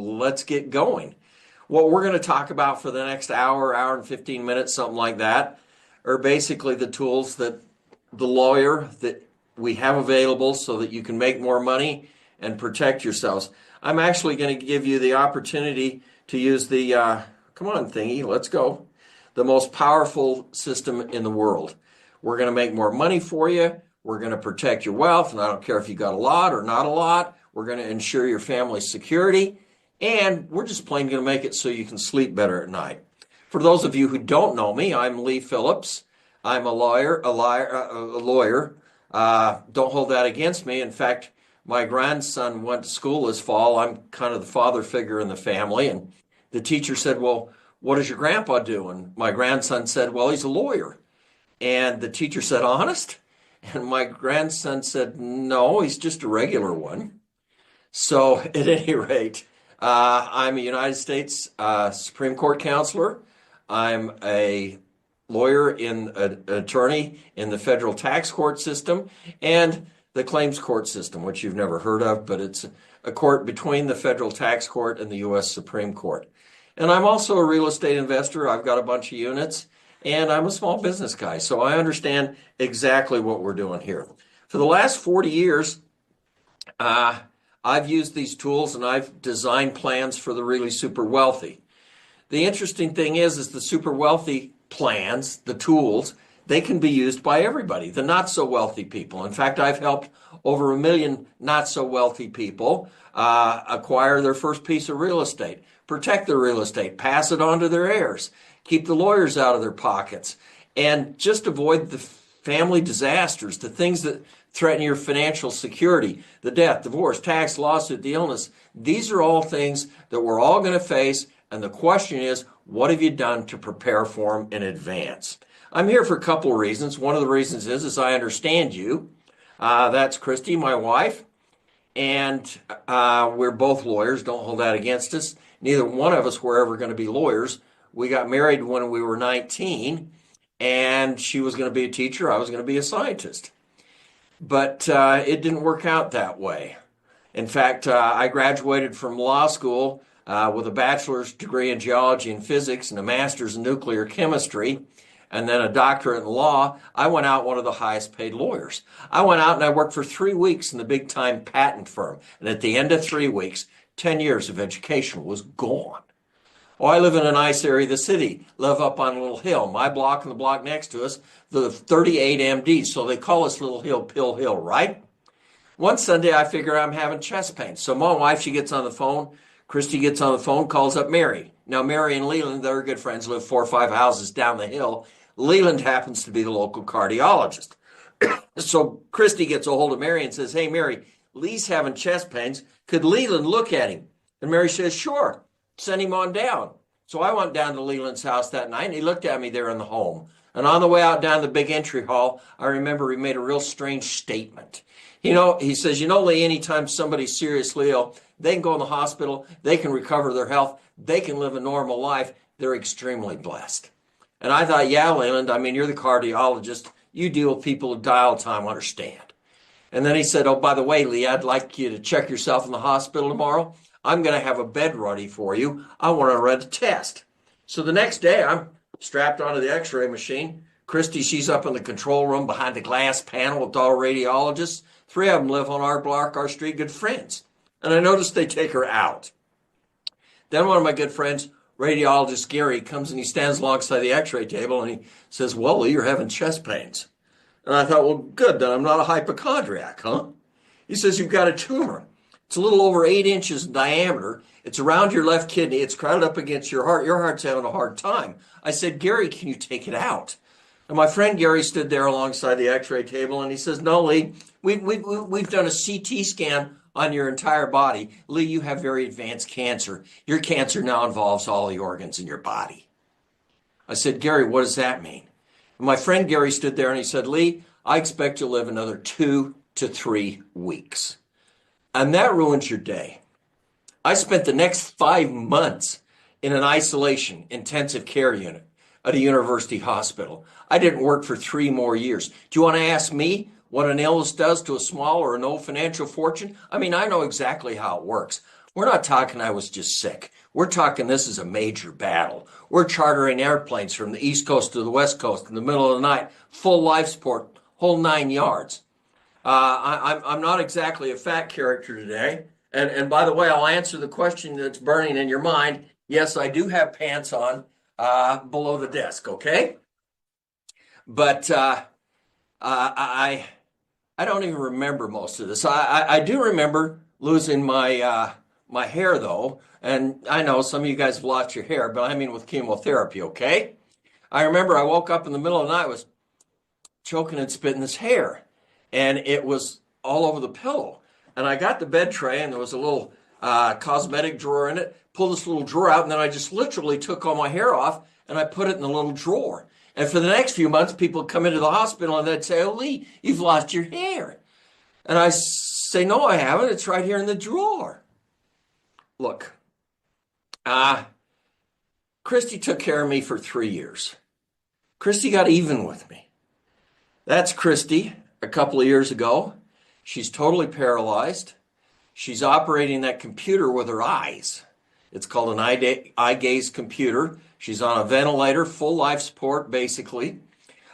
let's get going. What we're going to talk about for the next hour, hour and 15 minutes, something like that, are basically the tools that the lawyer that we have available so that you can make more money and protect yourselves. I'm actually going to give you the opportunity to use the, come on thingy, let's go, the most powerful system in the world. We're going to make more money for you. We're going to protect your wealth, and I don't care if you got a lot or not a lot. We're going to ensure your family's security, and we're just plain going to make it so you can sleep better at night. For those of you who don't know me, I'm Lee Phillips. I'm a lawyer. Don't hold that against me. In fact, my grandson went to school this fall. I'm kind of the father figure in the family, and the teacher said, well, what does your grandpa do? And my grandson said, well, he's a lawyer. And the teacher said, honest? And my grandson said, no, he's just a regular one. So at any rate, I'm a United States Supreme Court counselor. I'm a lawyer an attorney in the federal tax court system and the claims court system, which you've never heard of, but it's a court between the federal tax court and the U.S. Supreme Court. And I'm also a real estate investor. I've got a bunch of units. And I'm a small business guy, so I understand exactly what we're doing here. For the last 40 years, I've used these tools and I've designed plans for the really super wealthy. The interesting thing is the super wealthy plans, the tools, they can be used by everybody, the not so wealthy people. In fact, I've helped over 1 million not so wealthy people acquire their first piece of real estate, protect their real estate, pass it on to their heirs, keep the lawyers out of their pockets, and just avoid the family disasters, the things that threaten your financial security, the death, divorce, tax, lawsuit, the illness. These are all things that we're all going to face, and the question is, what have you done to prepare for them in advance? I'm here for a couple of reasons. One of the reasons is I understand you. That's Christy, my wife, and we're both lawyers. Don't hold that against us. Neither one of us were ever going to be lawyers. We got married when we were 19, and she was going to be a teacher. I was going to be a scientist. But it didn't work out that way. In fact, I graduated from law school with a bachelor's degree in geology and physics and a master's in nuclear chemistry, and then a doctorate in law. I went out one of the highest paid lawyers. I went out and I worked for 3 weeks in the big time patent firm. And at the end of 3 weeks, 10 years of education was gone. Oh, I live in a nice area of the city, live up on a little hill. My block and the block next to us, the 38 MDs, so they call us Little Hill, Pill Hill, right? One Sunday, I figure I'm having chest pain. So my wife, she gets on the phone. Christy gets on the phone, calls up Mary. Now, Mary and Leland, they're good friends, live 4 or 5 houses down the hill. Leland happens to be the local cardiologist. So Christy gets a hold of Mary and says, hey, Mary, Lee's having chest pains. Could Leland look at him? And Mary says, sure. Send him on down. So I went down to Leland's house that night, and he looked at me there in the home. And on the way out down the big entry hall, I remember he made a real strange statement. He says, Lee, anytime somebody's seriously ill, they can go in the hospital, they can recover their health, they can live a normal life. They're extremely blessed. And I thought, yeah, Leland, you're the cardiologist. You deal with people who die all the time, understand. And then he said, oh, by the way, Lee, I'd like you to check yourself in the hospital tomorrow. I'm going to have a bed ready for you. I want to run a test. So the next day, I'm strapped onto the x-ray machine. Christy, she's up in the control room behind the glass panel with all radiologists. 3 of them live on our block, our street, good friends. And I noticed they take her out. Then one of my good friends, radiologist Gary, comes and he stands alongside the x-ray table and he says, well, Lee, you're having chest pains. And I thought, well, good, then I'm not a hypochondriac, huh? He says, you've got a tumor. It's a little over 8 inches in diameter. It's around your left kidney. It's crowded up against your heart. Your heart's having a hard time. I said, Gary, can you take it out? And my friend Gary stood there alongside the x-ray table and he says, no, Lee, we've done a CT scan on your entire body. Lee, you have very advanced cancer. Your cancer now involves all the organs in your body. I said, Gary, what does that mean? And my friend Gary stood there and he said, Lee, I expect you'll live another 2 to 3 weeks. And that ruins your day. I spent the next 5 months in an isolation intensive care unit at a university hospital. I didn't work for 3 more years. Do you want to ask me what an illness does to a small or no financial fortune? I know exactly how it works. We're not talking I was just sick. We're talking this is a major battle. We're chartering airplanes from the East Coast to the West Coast in the middle of the night, full life support, whole 9 yards. I'm not exactly a fat character today. And by the way, I'll answer the question that's burning in your mind. Yes, I do have pants on below the desk, okay? But I don't even remember most of this. I do remember losing my hair though, and I know some of you guys have lost your hair, but I mean with chemotherapy, okay? I remember I woke up in the middle of the night, was choking and spitting this hair, and it was all over the pillow. And I got the bed tray, and there was a little cosmetic drawer in it. Pulled this little drawer out, and then I just literally took all my hair off, and I put it in the little drawer. And for the next few months, people would come into the hospital, and they'd say, "Oh, Lee, you've lost your hair." And I say, "No, I haven't. It's right here in the drawer." Look, Christy took care of me for 3 years. Christy got even with me. That's Christy a couple of years ago. She's totally paralyzed. She's operating that computer with her eyes. It's called an eye gaze computer. She's on a ventilator, full life support, basically.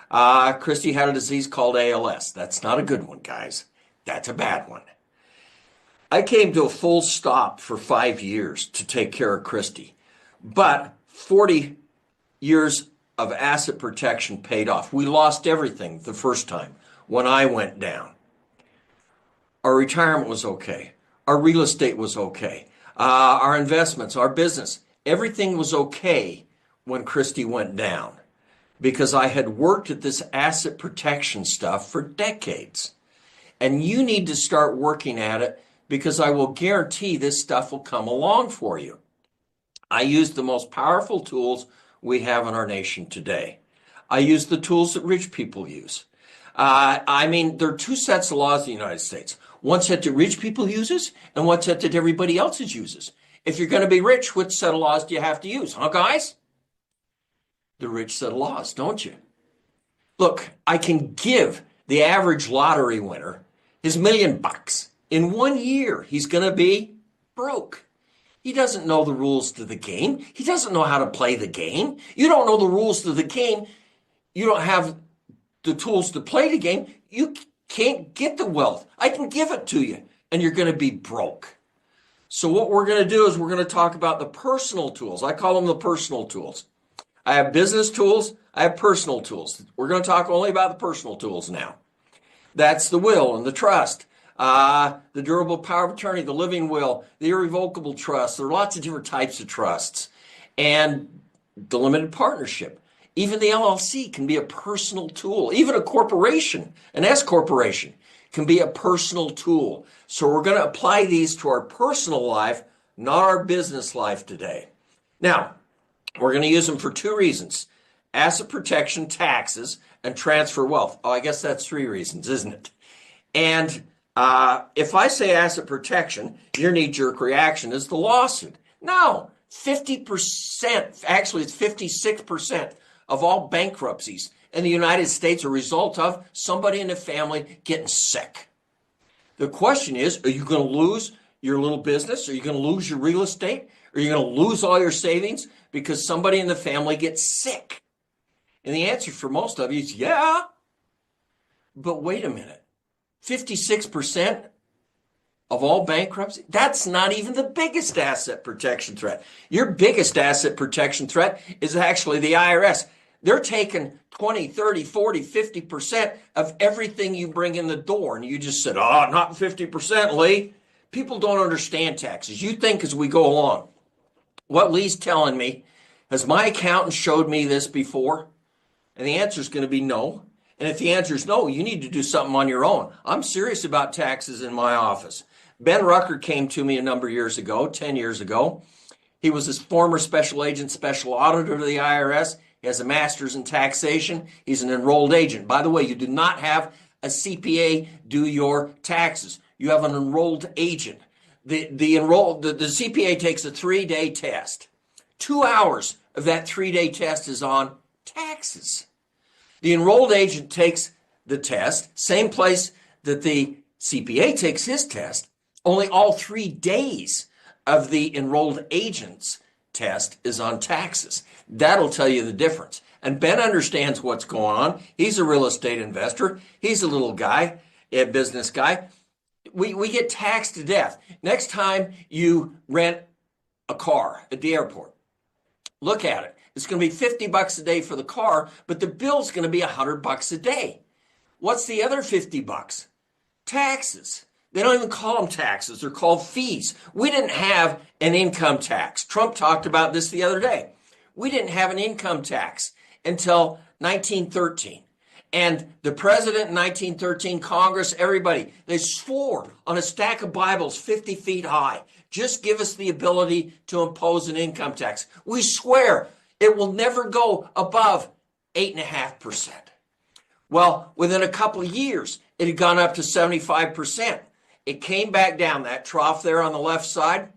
Christy had a disease called ALS. That's not a good one, guys. That's a bad one. I came to a full stop for 5 years to take care of Christy. But 40 years of asset protection paid off. We lost everything the first time when I went down. Our retirement was okay. Our real estate was okay. Our investments, our business, everything was okay when Christy went down because I had worked at this asset protection stuff for decades. And you need to start working at it because I will guarantee this stuff will come along for you. I use the most powerful tools we have in our nation today. I use the tools that rich people use. There are two sets of laws in the United States. One set that rich people uses and one set that everybody else uses. If you're going to be rich, which set of laws do you have to use? Huh, guys? The rich set of laws, don't you? Look, I can give the average lottery winner his $1,000,000. In 1 year, he's going to be broke. He doesn't know the rules to the game. He doesn't know how to play the game. You don't know the rules to the game. You don't have the tools to play the game. You can't get the wealth. I can give it to you, and you're going to be broke. So what we're going to do is we're going to talk about the personal tools. I call them the personal tools. I have business tools. I have personal tools. We're going to talk only about the personal tools now. That's the will and the trust. The durable power of attorney, the living will, the irrevocable trust. There are lots of different types of trusts. And the limited partnership. Even the LLC can be a personal tool. Even a corporation, an S corporation, can be a personal tool. So we're going to apply these to our personal life, not our business life today. Now, we're going to use them for two reasons. Asset protection, taxes, and transfer wealth. Oh, I guess that's 3 reasons, isn't it? And if I say asset protection, your knee-jerk reaction is the lawsuit. No, 50%, actually it's 56% of all bankruptcies in the United States are a result of somebody in the family getting sick. The question is, are you going to lose your little business? Are you going to lose your real estate? Are you going to lose all your savings because somebody in the family gets sick? And the answer for most of you is yeah. But wait a minute. 56% of all bankruptcy, that's not even the biggest asset protection threat. Your biggest asset protection threat is actually the IRS. They're taking 20, 30, 40, 50% of everything you bring in the door. And you just said, oh, not 50%, Lee. People don't understand taxes. You think as we go along. What Lee's telling me, has my accountant showed me this before? And the answer is going to be no. And if the answer is no, you need to do something on your own. I'm serious about taxes in my office. Ben Rucker came to me a number of years ago, 10 years ago. He was his former special agent, special auditor to the IRS. He has a master's in taxation. He's an enrolled agent. By the way, you do not have a CPA do your taxes. You have an enrolled agent. The CPA takes a 3-day test. 2 hours of that 3-day test is on taxes. The enrolled agent takes the test, same place that the CPA takes his test, only all 3 days of the enrolled agents test is on taxes. That'll tell you the difference. And Ben understands what's going on. He's a real estate investor. He's a little guy, a business guy. We get taxed to death. Next time you rent a car at the airport, look at it. It's going to be $50 a day for the car, but the bill's going to be $100 a day. What's the other $50? Taxes. They don't even call them taxes. They're called fees. We didn't have an income tax. Trump talked about this the other day. We didn't have an income tax until 1913. And the president in 1913, Congress, everybody, they swore on a stack of Bibles 50 feet high. Just give us the ability to impose an income tax. We swear it will never go above 8.5%. Well, within a couple of years, it had gone up to 75%. It came back down, that trough there on the left side.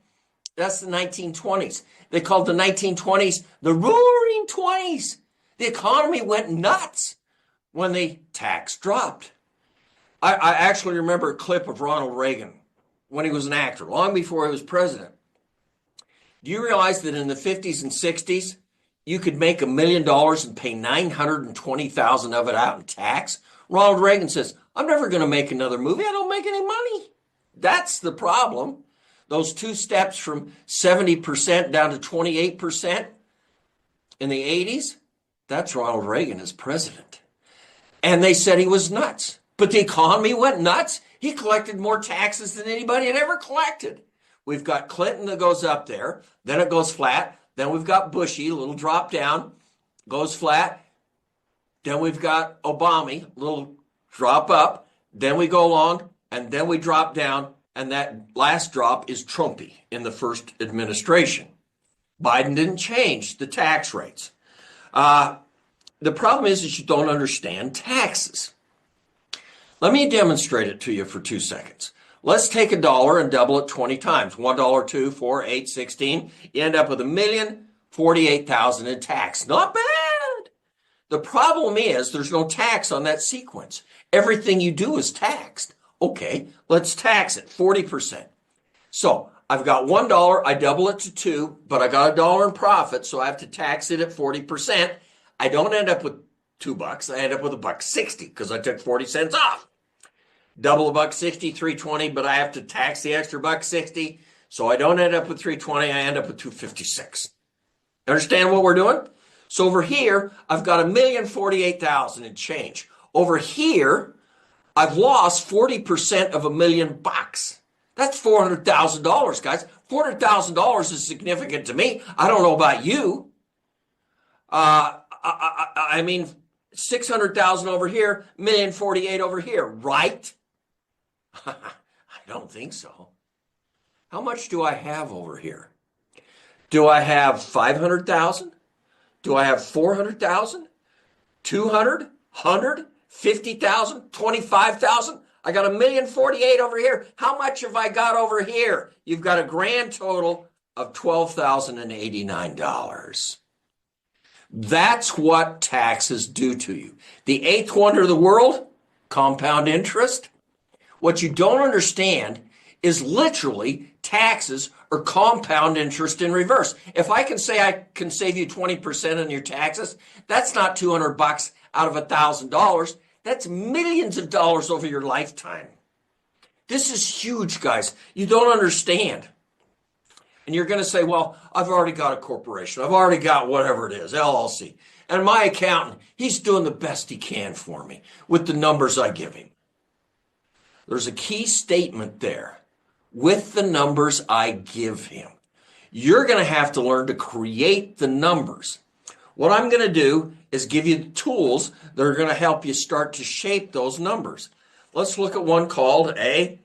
That's the 1920s. They called the 1920s the Roaring 20s. The economy went nuts when the tax dropped. I actually remember a clip of Ronald Reagan when he was an actor, long before he was president. Do you realize that in the 50s and 60s, you could make $1 million and pay $920,000 of it out in tax? Ronald Reagan says, I'm never going to make another movie. I don't make any money. That's the problem. Those two steps from 70% down to 28% in the 80s, that's Ronald Reagan as president. And they said he was nuts. But the economy went nuts. He collected more taxes than anybody had ever collected. We've got Clinton that goes up there, then it goes flat. Then we've got Bushy, a little drop down, goes flat. Then we've got Obama, a little drop up. Then we go along, and then we drop down. And that last drop is Trumpy in the first administration. Biden didn't change the tax rates. The problem is you don't understand taxes. Let me demonstrate it to you for 2 seconds. Let's take $1 and double it 20 times. $1, 2, 4, 8, 16. You end up with $1,048,000 in tax. Not bad. The problem is there's no tax on that sequence. Everything you do is taxed. Okay, let's tax it, 40%. So I've got $1, I double it to 2, but I got $1 in profit, so I have to tax it at 40%. I don't end up with $2, I end up with $1.60 because I took 40 cents off. Double $1.60, $3.20, but I have to tax the extra $1.60, so I don't end up with $3.20, I end up with $2.56. Understand what we're doing? So over here, I've got $1,048,000 in change. Over here, I've lost 40% of $1 million. That's $400,000, guys. $400,000 is significant to me. I don't know about you. I mean, 600,000 over here, $1,048,000 over here, right? I don't think so. How much do I have over here? Do I have 500,000? Do I have 400,000? 200? 100? 50,000? 25,000? I got $1,048,000 over here. How much have I got over here? You've got a grand total of $12,089. That's what taxes do to you. The eighth wonder of the world, compound interest. What you don't understand is literally taxes or compound interest in reverse. If I can say I can save you 20% on your taxes, that's not $200 out of $1,000. That's millions of dollars over your lifetime. This is huge, guys. You don't understand. And you're going to say, well, I've already got a corporation. I've already got whatever it is, LLC. And my accountant, he's doing the best he can for me with the numbers I give him. There's a key statement there. With the numbers I give him. You're going to have to learn to create the numbers. What I'm going to do is give you the tools that are going to help you start to shape those numbers. Let's look at one called a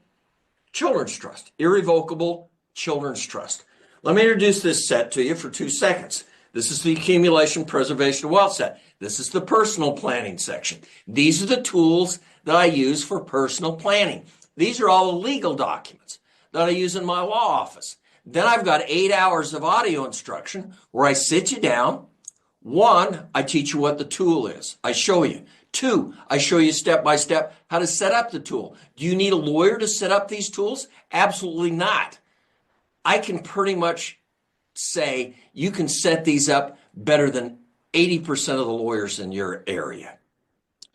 children's trust, irrevocable children's trust. Let me introduce this set to you for 2 seconds. This is the accumulation, preservation, wealth set. This is the personal planning section. These are the tools that I use for personal planning. These are all the legal documents that I use in my law office. Then I've got 8 hours of audio instruction where I sit you down. 1, I teach you what the tool is. I show you. 2, I show you step by step how to set up the tool. Do you need a lawyer to set up these tools? Absolutely not. I can pretty much say you can set these up better than 80% of the lawyers in your area.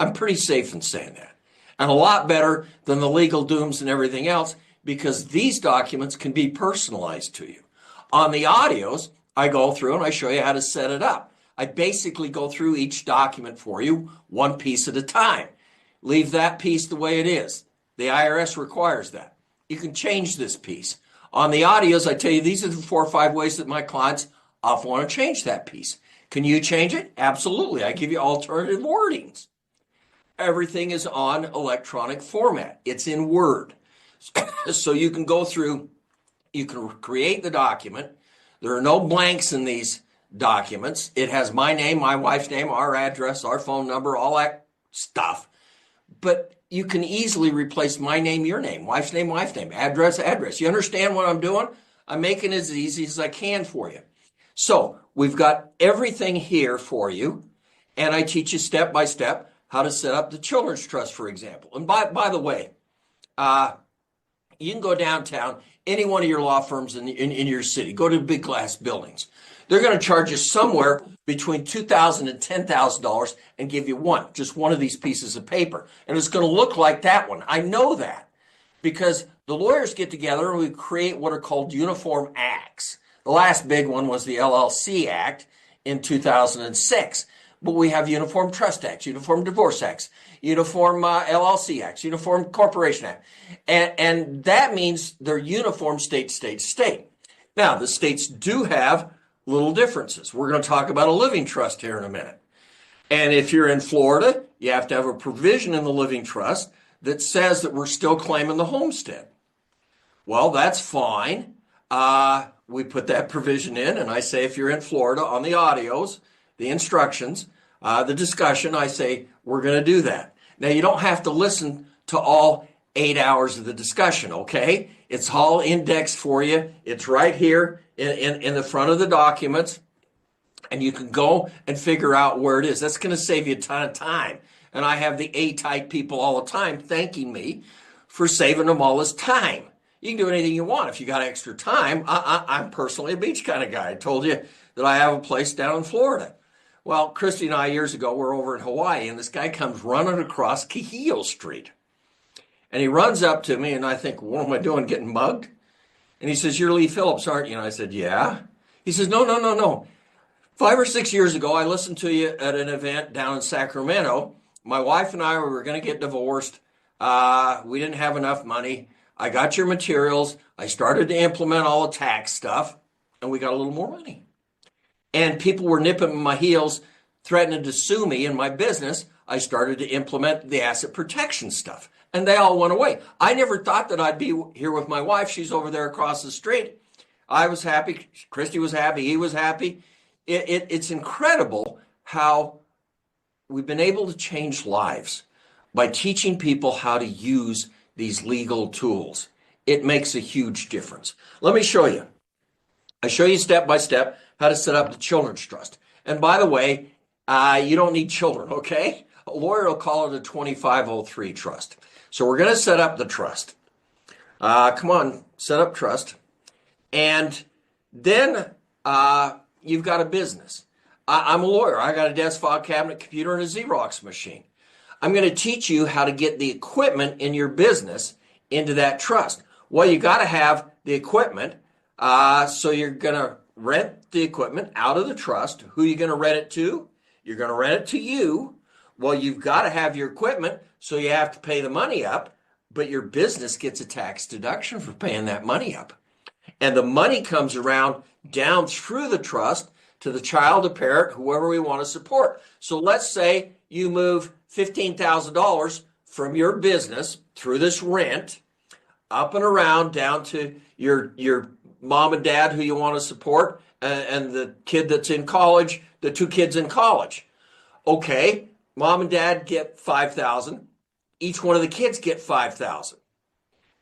I'm pretty safe in saying that. And a lot better than the legal dooms and everything else, because these documents can be personalized to you. On the audios, I go through and I show you how to set it up. I basically go through each document for you, one piece at a time. Leave that piece the way it is. The IRS requires that. You can change this piece. On the audios, I tell you, these are the 4 or 5 ways that my clients often want to change that piece. Can you change it? Absolutely. I give you alternative wordings. Everything is on electronic format. It's in Word. So you can go through, you can create the document. There are no blanks in these documents. It has my name, my wife's name, our address, our phone number, all that stuff. But you can easily replace my name, your name, wife's name, address, address. You understand what I'm doing? I'm making it as easy as I can for you. So we've got everything here for you, and I teach you step by step how to set up the Children's Trust, for example. And by the way, you can go downtown, any one of your law firms in your city, go to big glass buildings. They're going to charge you somewhere between $2,000 and $10,000 and give you just one of these pieces of paper. And it's going to look like that one. I know that because the lawyers get together and we create what are called uniform acts. The last big one was the LLC Act in 2006. But we have Uniform Trust Acts, Uniform Divorce Acts, Uniform LLC Acts, Uniform Corporation Act. And that means they're uniform state, state, state. Now, the states do have little differences. We're going to talk about a living trust here in a minute. And if you're in Florida, you have to have a provision in the living trust that says that we're still claiming the homestead. Well, that's fine. We put that provision in, and I say if you're in Florida on the audios, the instructions, the discussion, I say, we're going to do that. Now, you don't have to listen to all 8 hours of the discussion, okay? It's all indexed for you. It's right here in the front of the documents, and you can go and figure out where it is. That's going to save you a ton of time. And I have the A-type people all the time thanking me for saving them all this time. You can do anything you want if you got extra time. I'm personally a beach kind of guy. I told you that I have a place down in Florida. Well, Christy and I years ago were over in Hawaii, and this guy comes running across Kihio Street. And he runs up to me, and I think, what am I doing, getting mugged? And he says, you're Lee Phillips, aren't you? And I said, yeah. He says, no. 5 or 6 years ago, I listened to you at an event down in Sacramento. My wife and I were going to get divorced. We didn't have enough money. I got your materials. I started to implement all the tax stuff, and we got a little more money. And people were nipping my heels, threatening to sue me in my business. I started to implement the asset protection stuff, and they all went away. I never thought that I'd be here with my wife. She's over there across the street. I was happy. Christy was happy. He was happy. It's incredible how we've been able to change lives by teaching people how to use these legal tools. It makes a huge difference. Let me show you. I show you step by step how to set up the Children's Trust. And by the way, you don't need children, okay? A lawyer will call it a 2503 trust. So we're going to set up the trust. Come on, set up trust. And then you've got a business. I'm a lawyer. I got a desk, file cabinet, computer, and a Xerox machine. I'm going to teach you how to get the equipment in your business into that trust. Well, you got to have the equipment. So you're going to rent the equipment out of the trust. Who are you going to rent it to? You're going to rent it to you. Well, you've got to have your equipment, so you have to pay the money up, but your business gets a tax deduction for paying that money up. And the money comes around down through the trust to the child, the parent, whoever we want to support. So let's say you move $15,000 from your business through this rent up and around down to your mom and dad who you want to support and the kid that's in college, the 2 kids in college. Okay, mom and dad get $5,000. Each one of the kids get $5,000.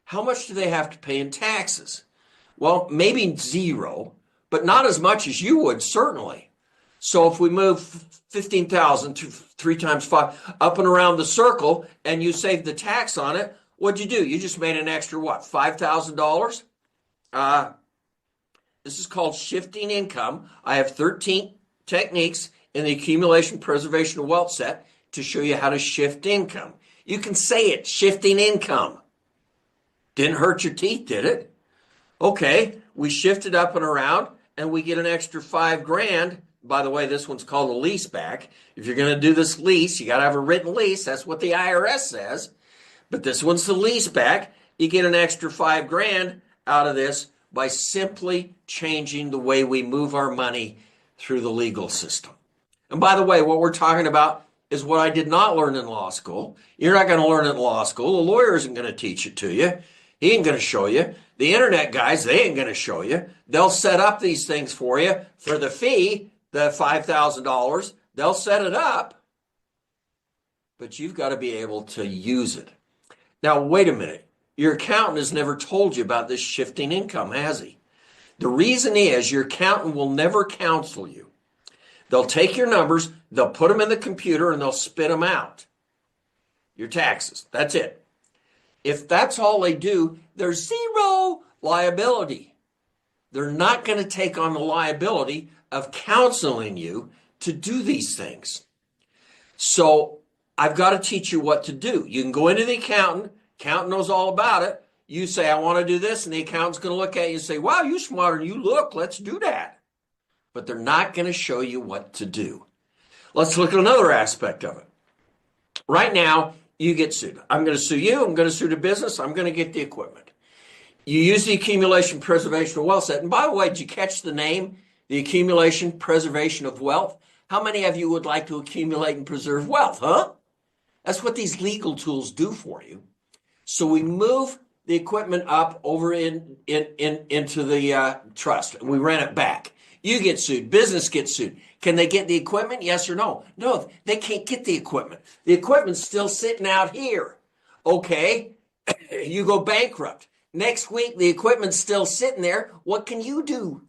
How much do they have to pay in taxes? Well, maybe 0, but not as much as you would, certainly. So if we move 15,000 to 3 times 5 up and around the circle and you save the tax on it, what'd you do? You just made an extra what, $5,000? This is called shifting income. I have 13 techniques in the accumulation preservation of wealth set to show you how to shift income. You can say it, shifting income. Didn't hurt your teeth, did it? Okay, we shift it up and around and we get an extra $5,000. By the way, this one's called a lease back. If you're going to do this lease, you got to have a written lease. That's what the IRS says. But this one's the lease back. You get an extra $5,000 out of this by simply changing the way we move our money through the legal system. And by the way, what we're talking about is what I did not learn in law school. You're not going to learn it in law school. The lawyer isn't going to teach it to you. He ain't going to show you. The internet guys, they ain't going to show you. They'll set up these things for you for the fee, the $5,000. They'll set it up, but you've got to be able to use it. Now, wait a minute. Your accountant has never told you about this shifting income, has he? The reason is your accountant will never counsel you. They'll take your numbers, they'll put them in the computer, and they'll spit them out. Your taxes. That's it. If that's all they do, there's zero liability. They're not going to take on the liability of counseling you to do these things. So I've got to teach you what to do. You can go into the accountant knows all about it. You say, I want to do this, and the accountant's going to look at you and say, wow, you're smarter than you look. Let's do that. But they're not going to show you what to do. Let's look at another aspect of it. Right now, you get sued. I'm going to sue you. I'm going to sue the business. I'm going to get the equipment. You use the accumulation preservation of wealth set. And by the way, did you catch the name? The accumulation preservation of wealth? How many of you would like to accumulate and preserve wealth, huh? That's what these legal tools do for you. So we move the equipment up over into the trust, and we rent it back. You get sued. Business gets sued. Can they get the equipment? Yes or no? No, they can't get the equipment. The equipment's still sitting out here. Okay, you go bankrupt. Next week, the equipment's still sitting there. What can you do?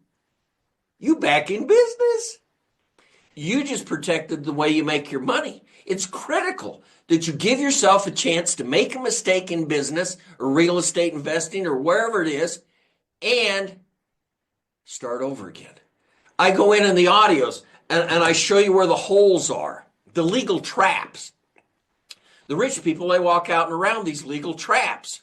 You back in business. You just protected the way you make your money. It's critical that you give yourself a chance to make a mistake in business or real estate investing or wherever it is and start over again. I go in the audios and I show you where the holes are, the legal traps. The rich people, they walk out and around these legal traps.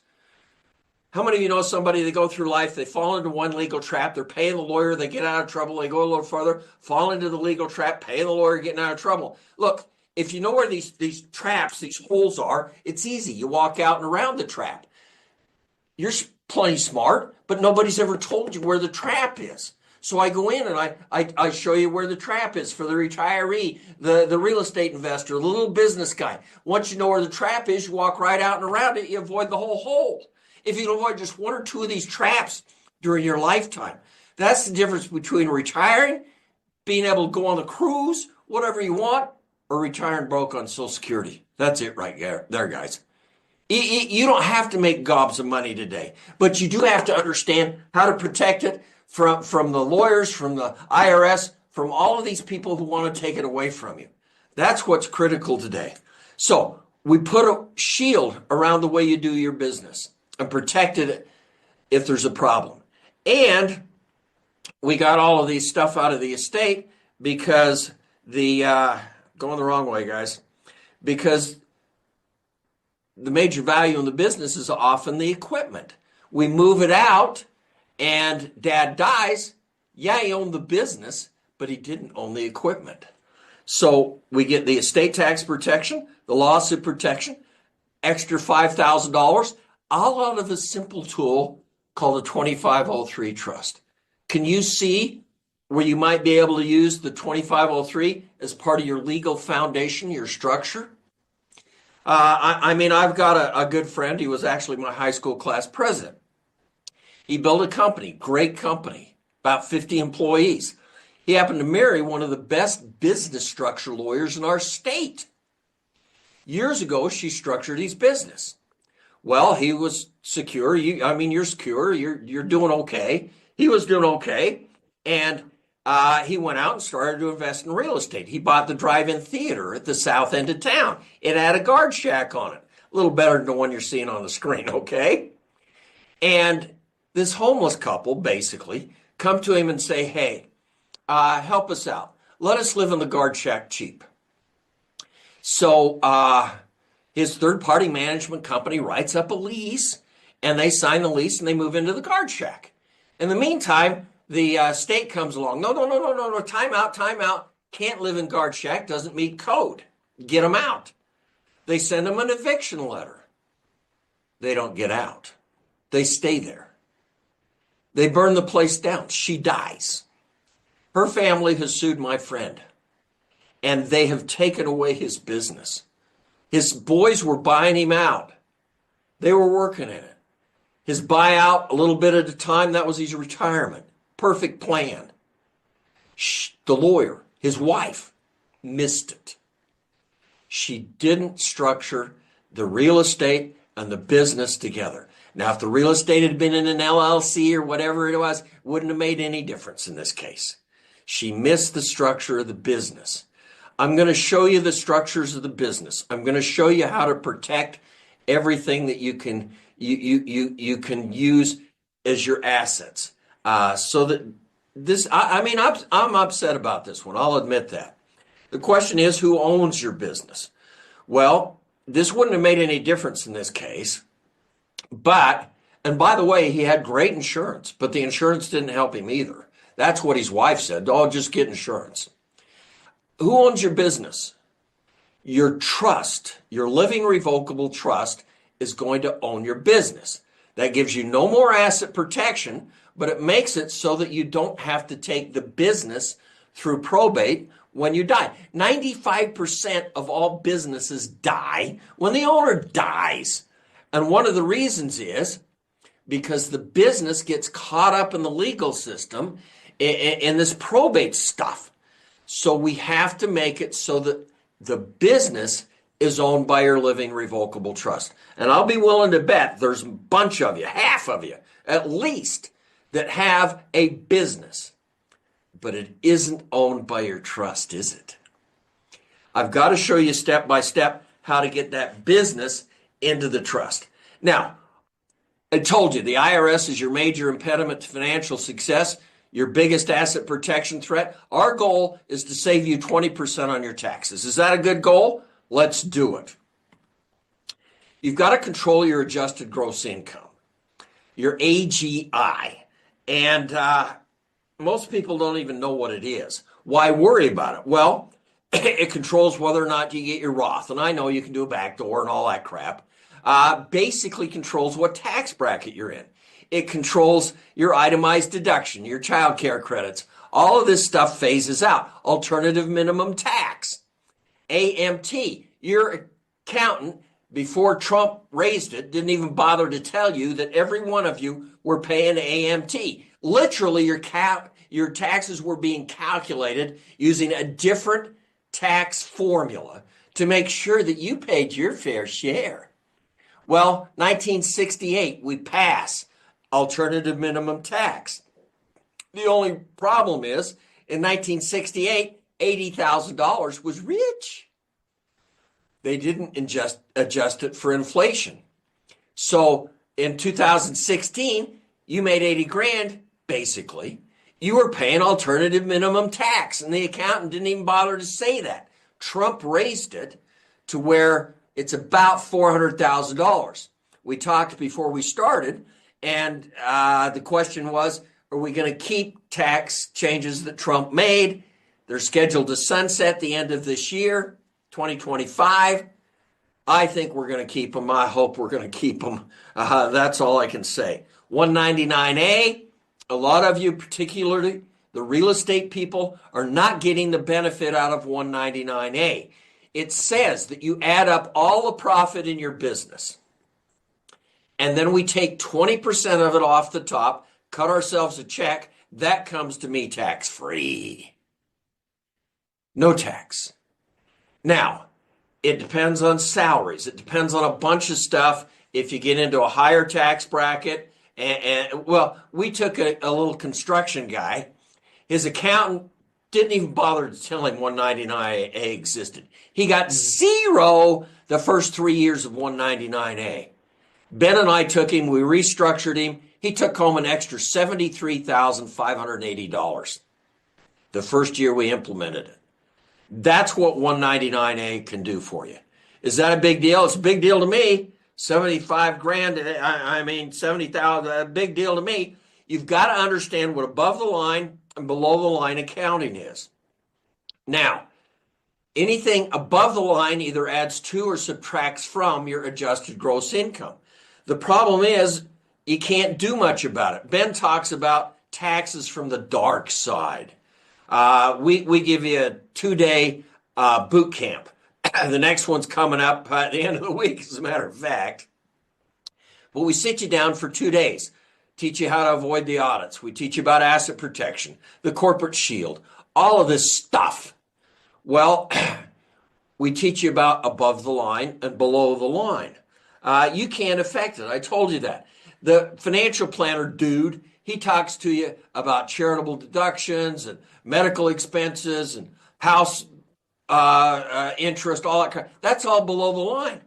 How many of you know somebody, they go through life, they fall into one legal trap, they're paying the lawyer, they get out of trouble, they go a little further, fall into the legal trap, paying the lawyer, getting out of trouble. Look, if you know where these traps, these holes are, it's easy. You walk out and around the trap. You're plenty smart, but nobody's ever told you where the trap is. So I go in and I show you where the trap is for the retiree, the real estate investor, the little business guy. Once you know where the trap is, you walk right out and around it, you avoid the whole hole. If you can avoid just one or two of these traps during your lifetime, that's the difference between retiring, being able to go on the cruise, whatever you want, or retiring broke on Social Security. That's it right there, guys. You don't have to make gobs of money today, but you do have to understand how to protect it from the lawyers, from the IRS, from all of these people who want to take it away from you. That's what's critical today. So we put a shield around the way you do your business and protected it if there's a problem. And we got all of these stuff out of the estate because going the wrong way, guys, because the major value in the business is often the equipment. We move it out and dad dies. Yeah, he owned the business, but he didn't own the equipment. So we get the estate tax protection, the lawsuit protection, extra $5,000, all out of a simple tool called a 2503 trust. Can you see where you might be able to use the 2503 as part of your legal foundation, your structure? I've got a good friend. He was actually my high school class president. He built a company, great company, about 50 employees. He happened to marry one of the best business structure lawyers in our state. Years ago, she structured his business. Well, he was secure. You're secure. You're doing okay. He was doing okay. And he went out and started to invest in real estate. He bought the drive-in theater at the south end of town. It had a guard shack on it. A little better than the one you're seeing on the screen, okay? And this homeless couple basically come to him and say, hey, help us out. Let us live in the guard shack cheap. So his third-party management company writes up a lease, and they sign the lease, and they move into the guard shack. In the meantime, the state comes along. No, time out. Can't live in guard shack, doesn't meet code. Get them out. They send them an eviction letter. They don't get out. They stay there. They burn the place down. She dies. Her family has sued my friend, and they have taken away his business. His boys were buying him out. They were working in it. His buyout, a little bit at a time, that was his retirement. Perfect plan. The lawyer, his wife, missed it. She didn't structure the real estate and the business together. Now, if the real estate had been in an LLC or whatever it was, wouldn't have made any difference in this case. She missed the structure of the business. I'm going to show you the structures of the business. I'm going to show you how to protect everything that you can use as your assets. So that this, I'm upset about this one. I'll admit that. The question is, who owns your business? Well, this wouldn't have made any difference in this case. But, and by the way, he had great insurance, but the insurance didn't help him either. That's what his wife said. Oh, just get insurance. Who owns your business? Your trust, your living revocable trust is going to own your business. That gives you no more asset protection, but it makes it so that you don't have to take the business through probate when you die. 95% of all businesses die when the owner dies. And one of the reasons is because the business gets caught up in the legal system in this probate stuff. So we have to make it so that the business is owned by your living revocable trust. And I'll be willing to bet there's a bunch of you, half of you at least, that have a business. But it isn't owned by your trust, is it? I've got to show you step by step how to get that business into the trust. Now, I told you the IRS is your major impediment to financial success, your biggest asset protection threat. Our goal is to save you 20% on your taxes. Is that a good goal? Let's do it. You've got to control your adjusted gross income, your AGI. And most people don't even know what it is. Why worry about it? Well, it controls whether or not you get your Roth. And I know you can do a backdoor and all that crap. Basically controls what tax bracket you're in. It controls your itemized deduction, your child care credits. All of this stuff phases out. Alternative minimum tax. AMT. Your accountant, before Trump raised it, didn't even bother to tell you that every one of you were paying AMT. Literally, your taxes were being calculated using a different tax formula to make sure that you paid your fair share. Well, 1968, we pass alternative minimum tax. The only problem is, in 1968, $80,000 was rich. They didn't adjust it for inflation. So in 2016, you made 80 grand, basically. You were paying alternative minimum tax, and the accountant didn't even bother to say that. Trump raised it to where it's about $400,000. We talked before we started, and the question was, are we going to keep tax changes that Trump made? They're scheduled to sunset the end of this year, 2025. I think we're going to keep them. I hope we're going to keep them. That's all I can say. 199A, a lot of you, particularly the real estate people, are not getting the benefit out of 199A. It says that you add up all the profit in your business, and then we take 20% of it off the top, cut ourselves a check. That comes to me tax-free. No tax. Now, it depends on salaries. It depends on a bunch of stuff. If you get into a higher tax bracket, well, we took a little construction guy. His accountant didn't even bother to tell him 199A existed. He got zero the first 3 years of 199A. Ben and I took him, we restructured him. He took home an extra $73,580 the first year we implemented it. That's what 199A can do for you. Is that a big deal? It's a big deal to me. 75 grand, 70,000, a big deal to me. You've got to understand what above the line and below the line accounting is. Now, anything above the line either adds to or subtracts from your adjusted gross income. The problem is you can't do much about it. Ben talks about taxes from the dark side. We give you a 2-day boot camp. The next one's coming up at the end of the week, as a matter of fact. But we sit you down for 2 days, teach you how to avoid the audits. We teach you about asset protection, the corporate shield, all of this stuff. Well, we teach you about above the line and below the line. You can't affect it. I told you that. The financial planner dude, he talks to you about charitable deductions and medical expenses and house interest, all that kind. That's all below the line.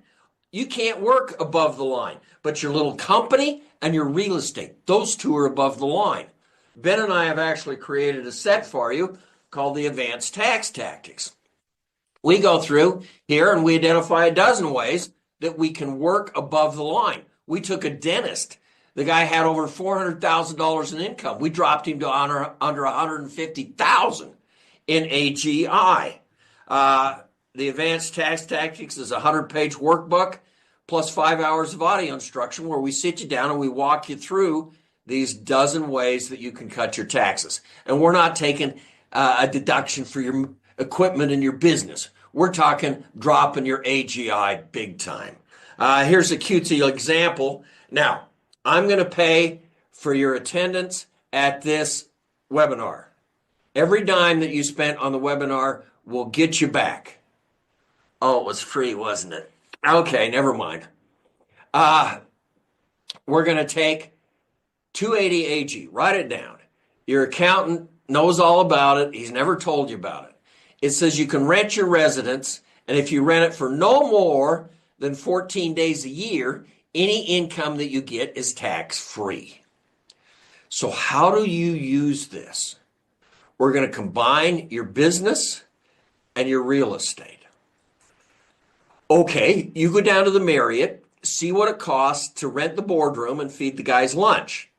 You can't work above the line, but your little company and your real estate, those two are above the line. Ben and I have actually created a set for you called the Advanced Tax Tactics. We go through here and we identify a dozen ways that we can work above the line. We took a dentist. The guy had over $400,000 in income. We dropped him to under $150,000 in AGI. The Advanced Tax Tactics is a 100-page workbook plus 5 hours of audio instruction where we sit you down and we walk you through these dozen ways that you can cut your taxes. And we're not taking a deduction for your equipment in your business. We're talking dropping your AGI big time. Here's a cutesy example. Now, I'm going to pay for your attendance at this webinar. Every dime that you spent on the webinar will get you back. Oh, it was free, wasn't it? Okay, never mind. We're going to take 280 AG. Write it down. Your accountant knows all about it. He's never told you about it. It says you can rent your residence, and if you rent it for no more than 14 days a year, any income that you get is tax-free. So how do you use this? We're going to combine your business and your real estate. Okay, you go down to the Marriott, see what it costs to rent the boardroom and feed the guys lunch.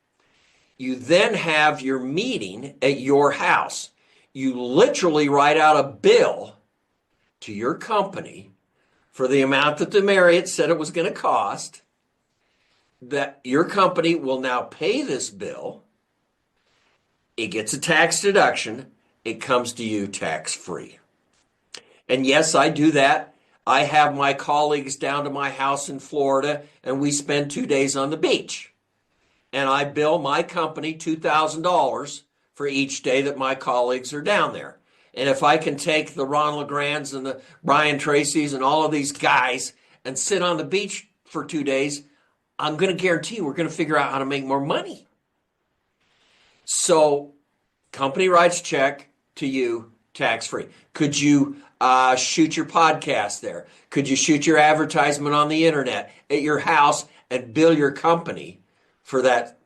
You then have your meeting at your house. You literally write out a bill to your company for the amount that the Marriott said it was going to cost, that your company will now pay this bill. It gets a tax deduction. It comes to you tax-free. And yes, I do that. I have my colleagues down to my house in Florida, and we spend 2 days on the beach. And I bill my company $2,000 for each day that my colleagues are down there. And if I can take the Ron LeGrands and the Brian Tracy's and all of these guys and sit on the beach for 2 days, I'm going to guarantee we're going to figure out how to make more money. So, company writes check to you tax-free. Could you shoot your podcast there? Could you shoot your advertisement on the internet at your house and bill your company for that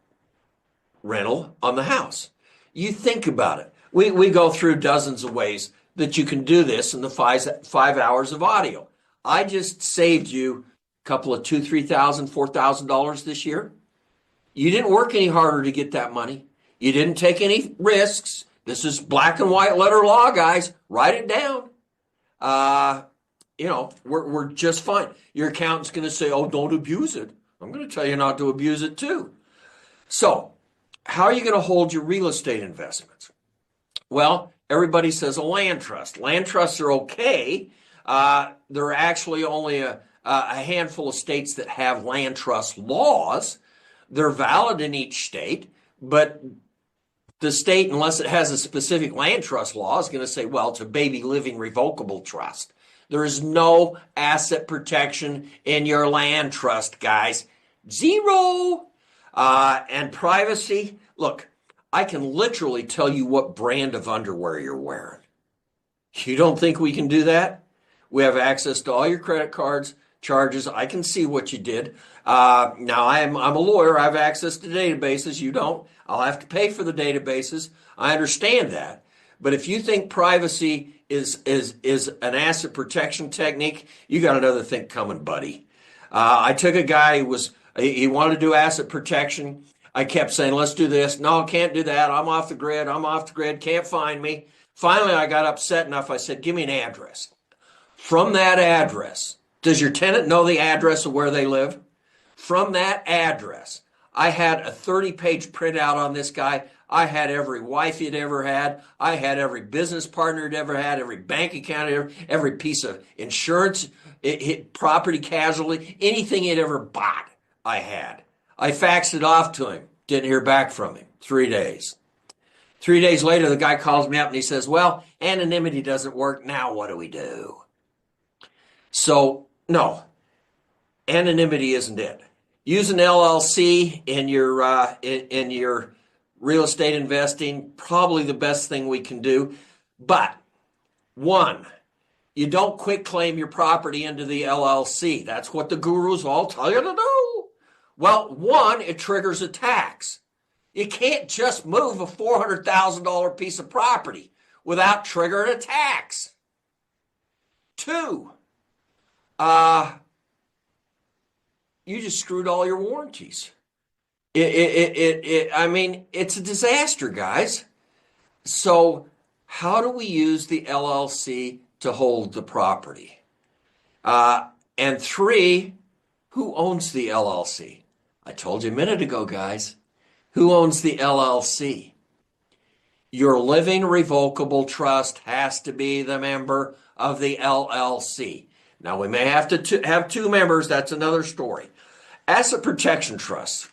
rental on the house? You think about it. We go through dozens of ways that you can do this in the 5 hours of audio. I just saved you a couple of $2,000, $3,000, $4,000 this year. You didn't work any harder to get that money. You didn't take any risks. This is black and white letter law, guys. Write it down. We're just fine. Your accountant's going to say, oh, don't abuse it. I'm going to tell you not to abuse it too. So, how are you going to hold your real estate investments? Well, everybody says a land trust. Land trusts are okay. There are actually only a handful of states that have land trust laws. They're valid in each state, but the state, unless it has a specific land trust law, is going to say, well, it's a baby living revocable trust. There is no asset protection in your land trust, guys. Zero. And privacy. Look, I can literally tell you what brand of underwear you're wearing. You don't think we can do that? We have access to all your credit cards, charges. I can see what you did. Now I'm a lawyer. I have access to databases. You don't. I'll have to pay for the databases. I understand that. But if you think privacy is an asset protection technique, you got another thing coming, buddy. I took a guy who he wanted to do asset protection. I kept saying, let's do this. No, can't do that. I'm off the grid. I'm off the grid. Can't find me. Finally, I got upset enough. I said, give me an address. From that address, does your tenant know the address of where they live? From that address, I had a 30-page printout on this guy. I had every wife he'd ever had. I had every business partner he'd ever had, every bank account, every piece of insurance, property casualty, anything he'd ever bought, I had. I faxed it off to him. Didn't hear back from him. 3 days. 3 days later, the guy calls me up and he says, well, anonymity doesn't work. Now what do we do? So, no, anonymity isn't it. Use an LLC in your real estate investing, probably the best thing we can do. But, one, you don't quit claim your property into the LLC. That's what the gurus all tell you to do. Well, one, it triggers a tax. You can't just move a $400,000 piece of property without triggering a tax. Two, you just screwed all your warranties. I mean, it's a disaster, guys. So how do we use the LLC to hold the property? And three, who owns the LLC? I told you a minute ago, guys. Who owns the LLC? Your living revocable trust has to be the member of the LLC. Now, we may have to have two members. That's another story. Asset protection trusts.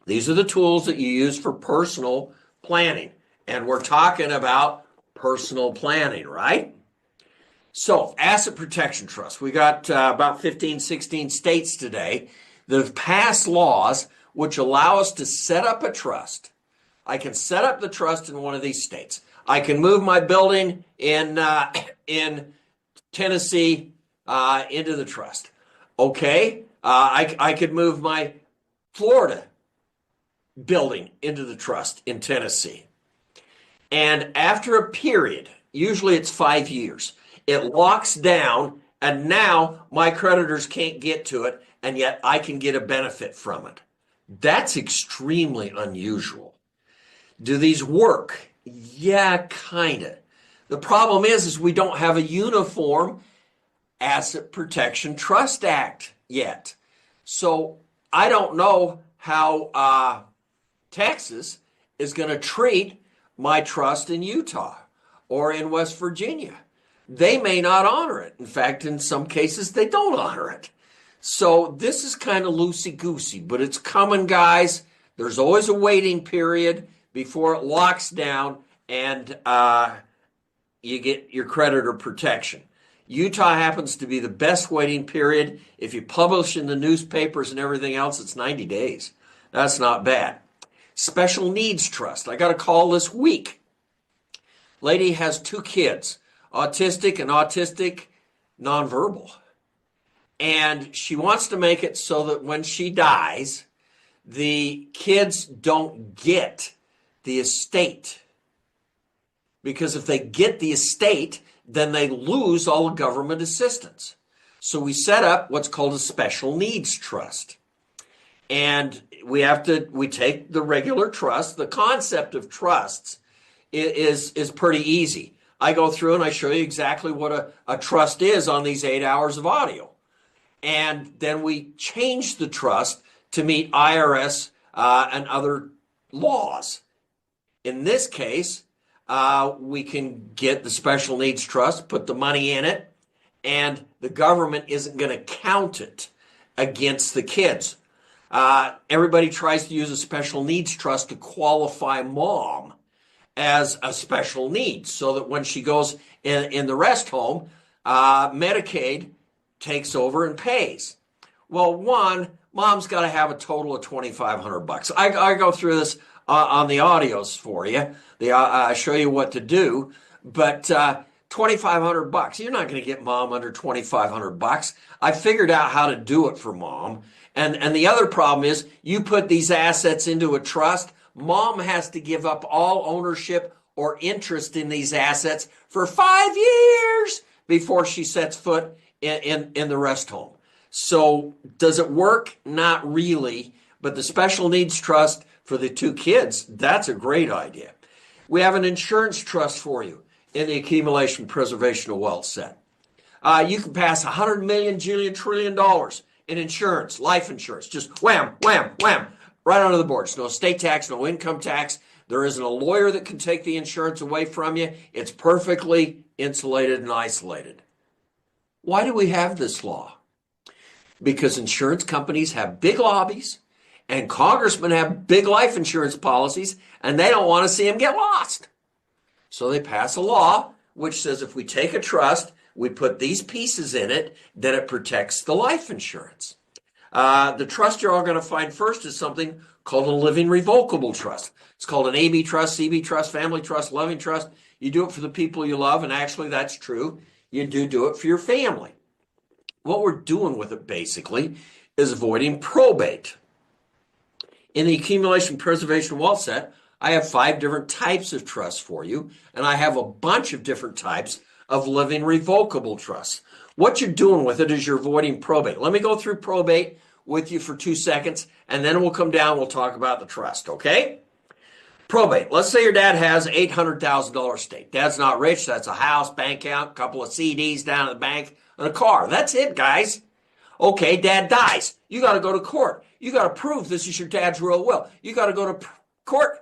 These are the tools that you use for personal planning. And we're talking about personal planning, right? So, asset protection trusts. We got about 15, 16 states today that have passed laws which allow us to set up a trust. I can set up the trust in one of these states. I can move my building in Tennessee into the trust. Okay, I could move my Florida building into the trust in Tennessee. And after a period, usually it's 5 years, it locks down, and now my creditors can't get to it, and yet I can get a benefit from it. That's extremely unusual. Do these work? Yeah, kind of. The problem is we don't have a uniform Asset Protection Trust Act yet. So I don't know how Texas is going to treat my trust in Utah or in West Virginia. They may not honor it. In fact, in some cases, they don't honor it. So this is kind of loosey-goosey, but it's coming, guys. There's always a waiting period before it locks down and you get your creditor protection. Utah happens to be the best waiting period. If you publish in the newspapers and everything else, it's 90 days. That's not bad. Special needs trust. I got a call this week. Lady has 2 kids, autistic and autistic nonverbal. And she wants to make it so that when she dies, the kids don't get the estate. Because if they get the estate, then they lose all the government assistance. So we set up what's called a special needs trust. And we take the regular trust. The concept of trusts is pretty easy. I go through and I show you exactly what a trust is on these 8 hours of audio. And then we change the trust to meet IRS and other laws. In this case, we can get the special needs trust, put the money in it, and the government isn't going to count it against the kids. Everybody tries to use a special needs trust to qualify mom as a special need so that when she goes in the rest home, Medicaid takes over and pays. Well, one, mom's got to have a total of $2,500. I go through this on the audios for you. I show you what to do, but $2,500. You're not going to get mom under $2,500. I figured out how to do it for mom. And the other problem is you put these assets into a trust, mom has to give up all ownership or interest in these assets for 5 years before she sets foot in the rest home. So does it work? Not really. But the special needs trust for the 2 kids, that's a great idea. We have an insurance trust for you in the accumulation preservation of wealth set. You can pass $100 million, jillion, trillion dollars in insurance, life insurance, just wham, wham, wham, right onto the board. There's no estate tax, no income tax. There isn't a lawyer that can take the insurance away from you. It's perfectly insulated and isolated. Why do we have this law? Because insurance companies have big lobbies and congressmen have big life insurance policies and they don't want to see them get lost. So they pass a law which says if we take a trust, we put these pieces in it, then it protects the life insurance. The trust you're all going to find first is something called a living revocable trust. It's called an AB trust, CB trust, family trust, loving trust. You do it for the people you love, and actually that's true. You do it for your family. What we're doing with it basically is avoiding probate. In the accumulation preservation wealth set, I have 5 different types of trusts for you, and I have a bunch of different types of living revocable trusts. What you're doing with it is you're avoiding probate. Let me go through probate with you for 2 seconds, and then we'll come down, we'll talk about the trust, okay? Probate. Let's say your dad has $800,000 estate. Dad's not rich. That's a house, bank account, a couple of CDs down at the bank, and a car. That's it, guys. Okay, dad dies. You got to go to court. You got to prove this is your dad's real will. You got to go to court.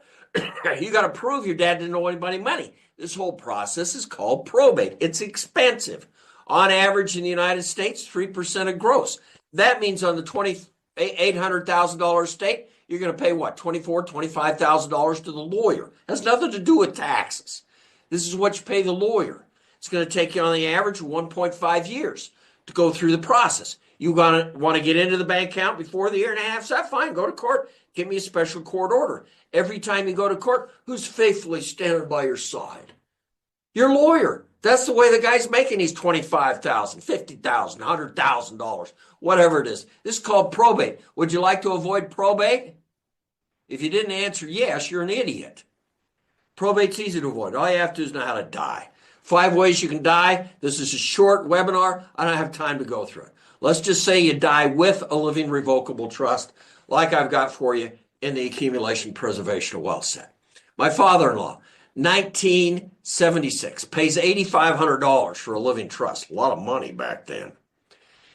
You got to prove your dad didn't owe anybody money. This whole process is called probate. It's expensive. On average in the United States, 3% of gross. That means on the $800,000 estate, you're going to pay what? $24,000, $25,000 to the lawyer. Has nothing to do with taxes. This is what you pay the lawyer. It's going to take you on the average 1.5 years to go through the process. You want to get into the bank account before the year and a half? So fine, go to court. Give me a special court order. Every time you go to court, who's faithfully standing by your side? Your lawyer. That's the way the guy's making these $25,000, $50,000, $100,000, whatever it is. This is called probate. Would you like to avoid probate? If you didn't answer yes, you're an idiot. Probate's easy to avoid. All you have to do is know how to die. 5 ways you can die. This is a short webinar. I don't have time to go through it. Let's just say you die with a living revocable trust, like I've got for you in the accumulation preservation of wealth set. My father-in-law, 1976, pays $8,500 for a living trust. A lot of money back then.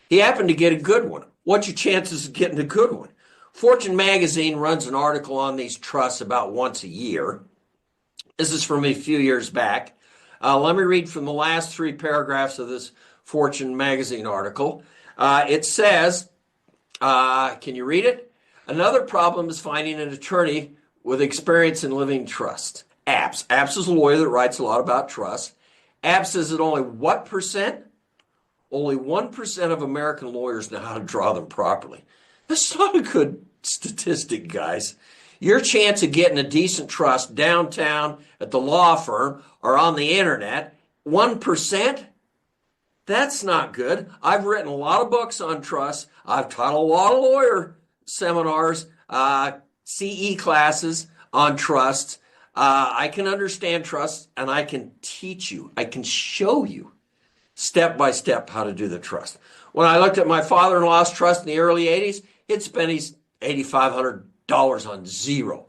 He happened to get a good one. What's your chances of getting a good one? Fortune magazine runs an article on these trusts about once a year. This is from a few years back. Let me read from the last 3 paragraphs of this Fortune magazine article. It says, can you read it? Another problem is finding an attorney with experience in living trusts. Apps. Apps is a lawyer that writes a lot about trusts. Apps says that only what percent? Only 1% of American lawyers know how to draw them properly. That's not a good statistic, guys. Your chance of getting a decent trust downtown at the law firm or on the internet, 1%? That's not good. I've written a lot of books on trusts. I've taught a lot of lawyer seminars, CE classes on trusts. I can understand trusts and I can teach you. I can show you step by step how to do the trust. When I looked at my father-in-law's trust in the early 80s, he'd spent his $8,500 on zero.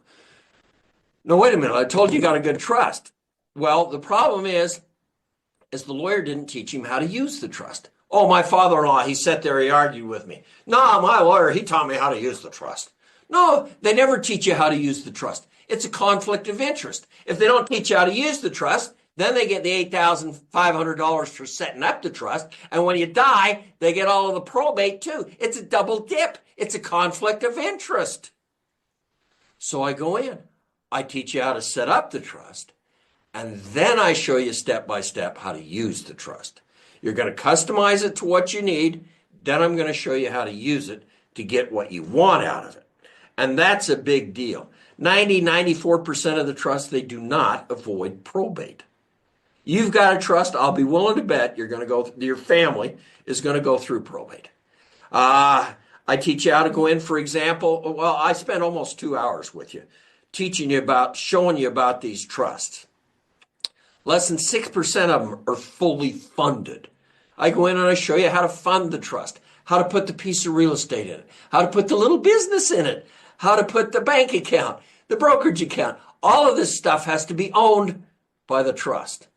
No, wait a minute. I told you you got a good trust. Well, the problem is the lawyer didn't teach him how to use the trust. Oh, my father-in-law, he sat there, he argued with me. No, my lawyer, he taught me how to use the trust. No, they never teach you how to use the trust. It's a conflict of interest. If they don't teach you how to use the trust, then they get the $8,500 for setting up the trust. And when you die, they get all of the probate too. It's a double dip. It's a conflict of interest. So I go in. I teach you how to set up the trust. And then I show you step by step how to use the trust. You're going to customize it to what you need. Then I'm going to show you how to use it to get what you want out of it. And that's a big deal. 94% of the trusts, they do not avoid probate. You've got a trust. I'll be willing to bet your family is going to go through probate. I teach you how to go in, for example. Well, I spent almost 2 hours with you showing you about these trusts. Less than 6% of them are fully funded. I go in and I show you how to fund the trust, how to put the piece of real estate in it, how to put the little business in it, how to put the bank account, the brokerage account. All of this stuff has to be owned by the trust.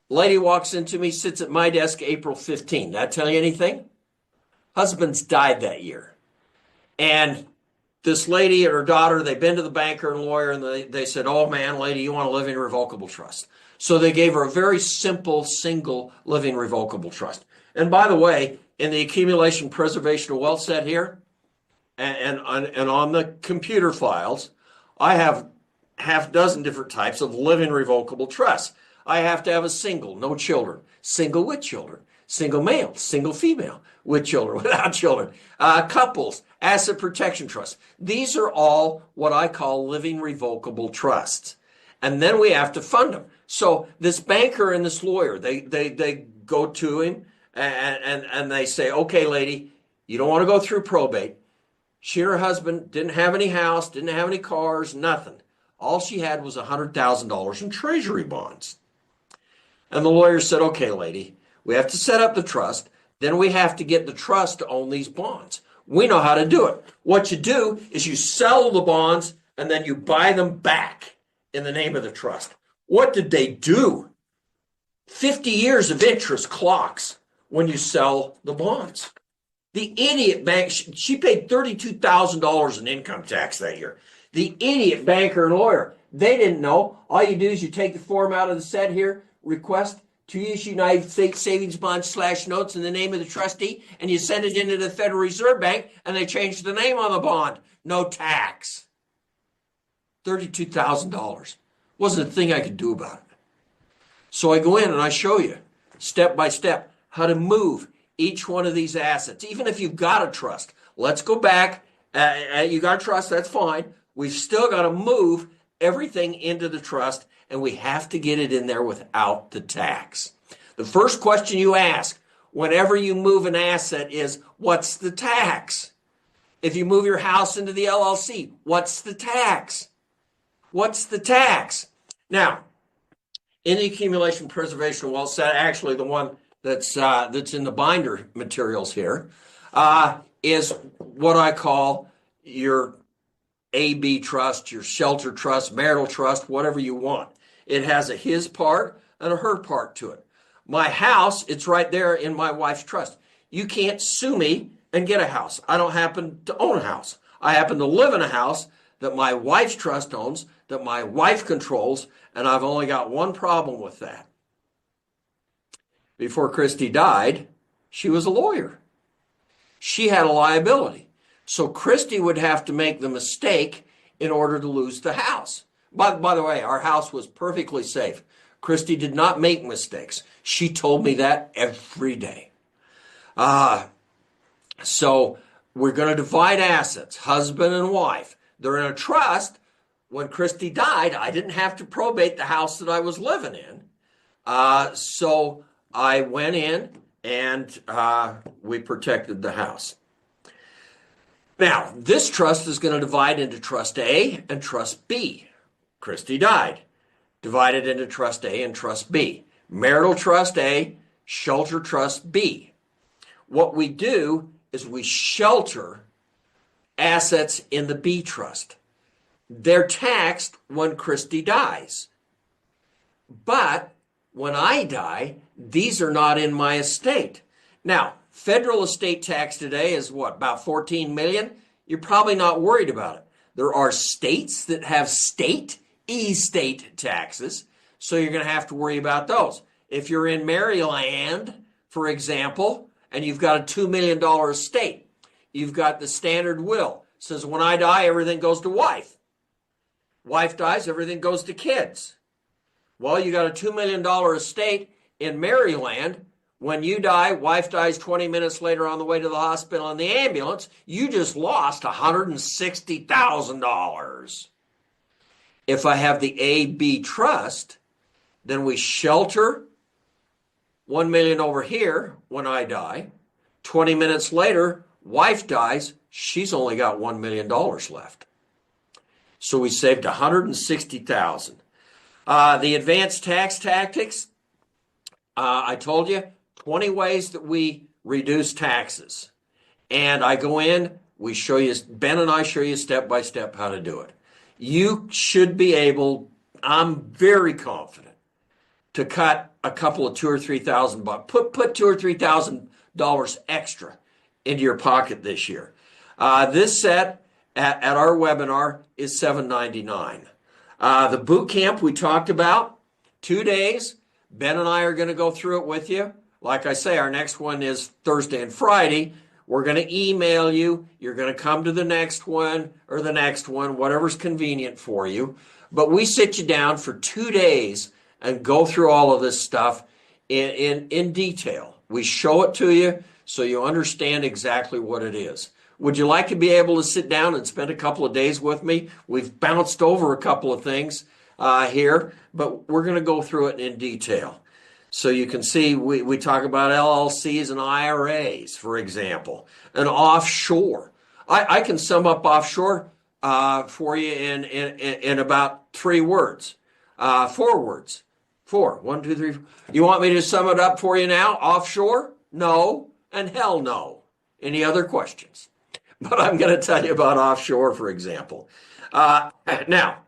Lady walks into me, sits at my desk April 15. That tell you anything? Husbands died that year. And this lady and her daughter, they've been to the banker and lawyer, and they said, oh man, lady, you want a living revocable trust. So they gave her a very simple, single living revocable trust. And by the way, in the accumulation preservation of wealth set here, and on the computer files, I have half dozen different types of living revocable trusts. I have to have a single, no children, single with children, single male, single female, with children, without children, couples, asset protection trusts. These are all what I call living revocable trusts. And then we have to fund them. So this banker and this lawyer, they go to him and they say, okay, lady, you don't want to go through probate. She and her husband didn't have any house, didn't have any cars, nothing. All she had was $100,000 in treasury bonds. And the lawyer said, okay, lady, we have to set up the trust. Then we have to get the trust to own these bonds. We know how to do it. What you do is you sell the bonds and then you buy them back in the name of the trust. What did they do? 50 years of interest clocks when you sell the bonds. The idiot bank, she paid $32,000 in income tax that year. The idiot banker and lawyer, they didn't know. All you do is you take the form out of the set here, request to issue United States savings bonds / notes in the name of the trustee, and you send it into the Federal Reserve Bank, and they change the name on the bond. No tax. $32,000. Wasn't a thing I could do about it. So I go in and I show you, step by step, how to move each one of these assets. Even if you've got a trust, let's go back. You got a trust, that's fine. We've still got to move everything into the trust, and we have to get it in there without the tax. The first question you ask whenever you move an asset is, what's the tax? If you move your house into the LLC, what's the tax? What's the tax? Now, in the accumulation preservation of wealth set, actually the one that's in the binder materials here, is what I call your AB trust, your shelter trust, marital trust, whatever you want. It has a his part and a her part to it. My house, it's right there in my wife's trust. You can't sue me and get a house. I don't happen to own a house. I happen to live in a house that my wife's trust owns, that my wife controls, and I've only got one problem with that. Before Christy died, she was a lawyer. She had a liability. So Christy would have to make the mistake in order to lose the house. By the way, our house was perfectly safe. Christy did not make mistakes. She told me that every day. So we're going to divide assets, husband and wife. They're in a trust. When Christy died, I didn't have to probate the house that I was living in. So I went in and we protected the house. Now, this trust is going to divide into Trust A and Trust B. Christy died. Divided into Trust A and Trust B. Marital Trust A, Shelter Trust B. What we do is we shelter assets in the B trust. They're taxed when Christy dies. But when I die, these are not in my estate. Now, federal estate tax today is what, about 14 million? You're probably not worried about it. There are states that have state estate taxes, so you're going to have to worry about those. If you're in Maryland, for example, and you've got a $2 million estate, you've got the standard will. It says when I die, everything goes to wife. Wife dies, everything goes to kids. Well, you got a $2 million estate in Maryland. When you die, wife dies 20 minutes later on the way to the hospital in the ambulance, you just lost $160,000. If I have the AB trust, Then we shelter 1 million over here when I die. 20 minutes later, wife dies. She's only got $1 million left. So we saved 160,000. The advanced tax tactics, I told you, 20 ways that we reduce taxes. And I go in, we show you, Ben and I show you step by step how to do it. You should be able, I'm very confident, to cut a couple of $2,000 or $3,000. Put $2,000 or $3,000 extra into your pocket this year. This set at our webinar is $799. The boot camp we talked about, 2 days. Ben and I are going to go through it with you. Like I say, our next one is Thursday and Friday. We're going to email you. You're going to come to the next one or the next one, whatever's convenient for you. But we sit you down for 2 days and go through all of this stuff in detail. We show it to you so you understand exactly what it is. Would you like to be able to sit down and spend a couple of days with me? We've bounced over a couple of things here, but we're going to go through it in detail. So you can see we talk about LLCs and IRAs, for example, and offshore. I can sum up offshore for you in about 3 words, 4 words. 4. 1, 2, 3. You want me to sum it up for you now? Offshore? No, and hell no. Any other questions? But I'm going to tell you about offshore, for example. Now,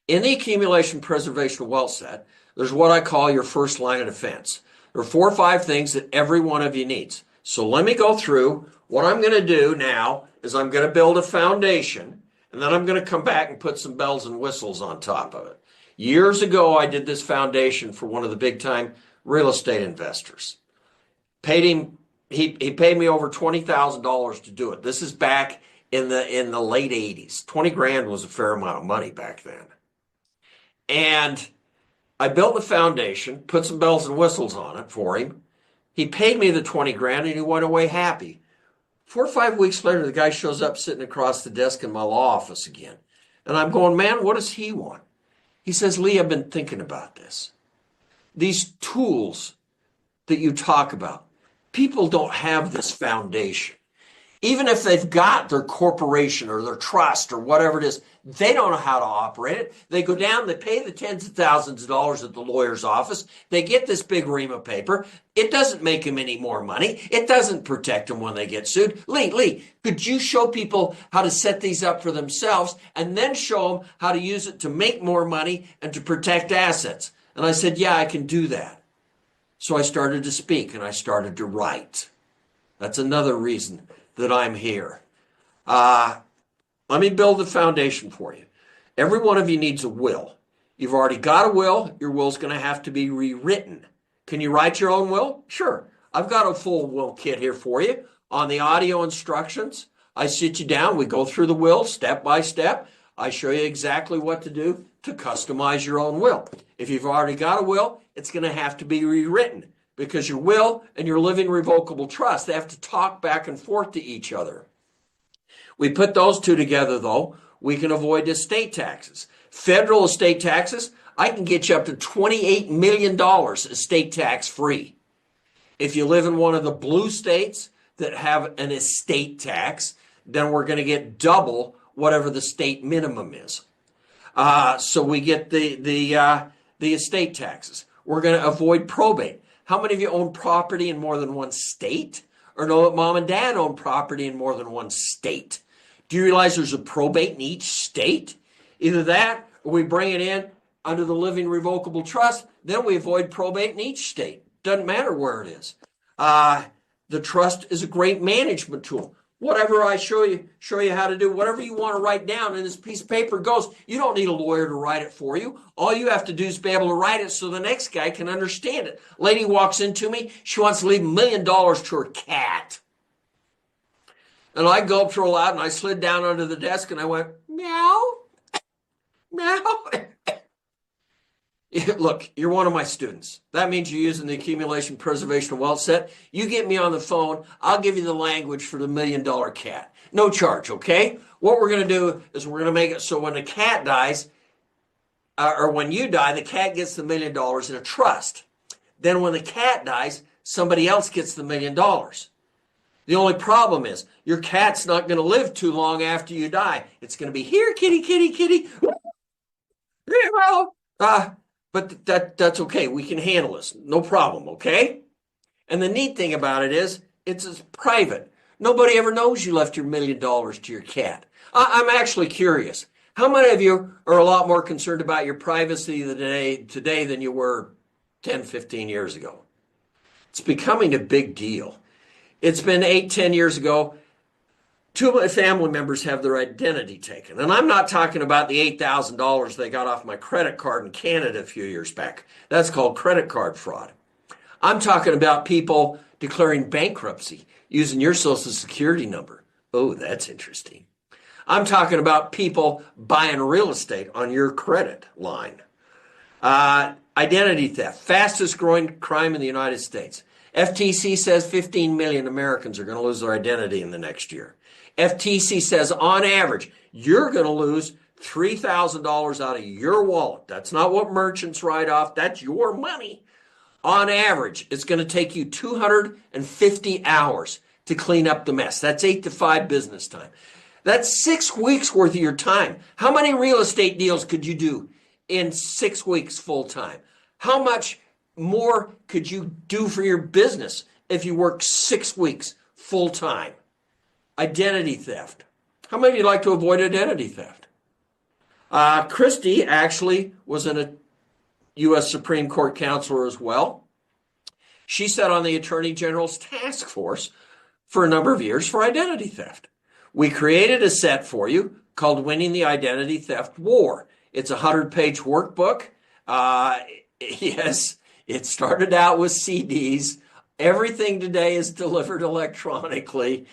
in the accumulation preservation wealth set, there's what I call your first line of defense. There are 4 or 5 things that every one of you needs. So let me go through. What I'm going to do now is I'm going to build a foundation, and then I'm going to come back and put some bells and whistles on top of it. Years ago, I did this foundation for one of the big-time real estate investors. He paid me over $20,000 to do it. This is back in the late 80s. 20 grand was a fair amount of money back then. And I built the foundation, put some bells and whistles on it for him. He paid me the 20 grand and he went away happy. 4 or 5 weeks later, the guy shows up sitting across the desk in my law office again. And I'm going, man, what does he want? He says, Lee, I've been thinking about this. These tools that you talk about, people don't have this foundation. Even if they've got their corporation or their trust or whatever it is, they don't know how to operate it. They go down, they pay the tens of thousands of dollars at the lawyer's office. They get this big ream of paper. It doesn't make them any more money. It doesn't protect them when they get sued. Lee, could you show people how to set these up for themselves and then show them how to use it to make more money and to protect assets? And I said, yeah, I can do that. So I started to speak and I started to write. That's another reason that I'm here. Let me build the foundation for you. Every one of you needs a will. You've already got a will. Your will's going to have to be rewritten. Can you write your own will? Sure. I've got a full will kit here for you. On the audio instructions, I sit you down. We go through the will step by step. I show you exactly what to do to customize your own will. If you've already got a will, it's going to have to be rewritten because your will and your living revocable trust, they have to talk back and forth to each other. We put those two together, though, we can avoid estate taxes. Federal estate taxes, I can get you up to $28 million estate tax free. If you live in one of the blue states that have an estate tax, then we're going to get double whatever the state minimum is. So we get the estate taxes. We're going to avoid probate. How many of you own property in more than one state? Or know that mom and dad own property in more than one state? Do you realize there's a probate in each state? Either that, or we bring it in under the living revocable trust, then we avoid probate in each state. Doesn't matter where it is. The trust is a great management tool. Whatever I show you how to do, whatever you want to write down in this piece of paper goes. You don't need a lawyer to write it for you. All you have to do is be able to write it so the next guy can understand it. Lady walks into me, she wants to leave $1 million to her cat. And I gulped real loud and I slid down under the desk and I went, meow, meow. Look, you're one of my students. That means you're using the accumulation preservation wealth set. You get me on the phone, I'll give you the language for the $1 million cat. No charge, okay? What we're going to do is we're going to make it so when the cat dies, or when you die, the cat gets the $1 million in a trust. Then when the cat dies, somebody else gets the $1 million. The only problem is your cat's not going to live too long after you die. It's going to be here, kitty, kitty, kitty. But that's okay. We can handle this. No problem, okay? And the neat thing about it is it's private. Nobody ever knows you left your $1 million to your cat. I'm actually curious. How many of you are a lot more concerned about your privacy today than you were 10, 15 years ago? It's becoming a big deal. It's been 8, 10 years ago. 2 of my family members have their identity taken. And I'm not talking about the $8,000 they got off my credit card in Canada a few years back. That's called credit card fraud. I'm talking about people declaring bankruptcy using your Social Security number. Oh, that's interesting. I'm talking about people buying real estate on your credit line. Identity theft, fastest growing crime in the United States. FTC says 15 million Americans are going to lose their identity in the next year. FTC says on average, you're going to lose $3,000 out of your wallet. That's not what merchants write off. That's your money. On average, it's going to take you 250 hours to clean up the mess. That's 8 to 5 business time. That's 6 weeks worth of your time. How many real estate deals could you do in 6 weeks full time? How much more could you do for your business if you work 6 weeks full time? Identity theft. How many of you like to avoid identity theft? Christie actually was a U.S. Supreme Court counselor as well. She sat on the Attorney General's task force for a number of years for identity theft. We created a set for you called Winning the Identity Theft War. It's a 100-page workbook. Yes, it started out with CDs. Everything today is delivered electronically.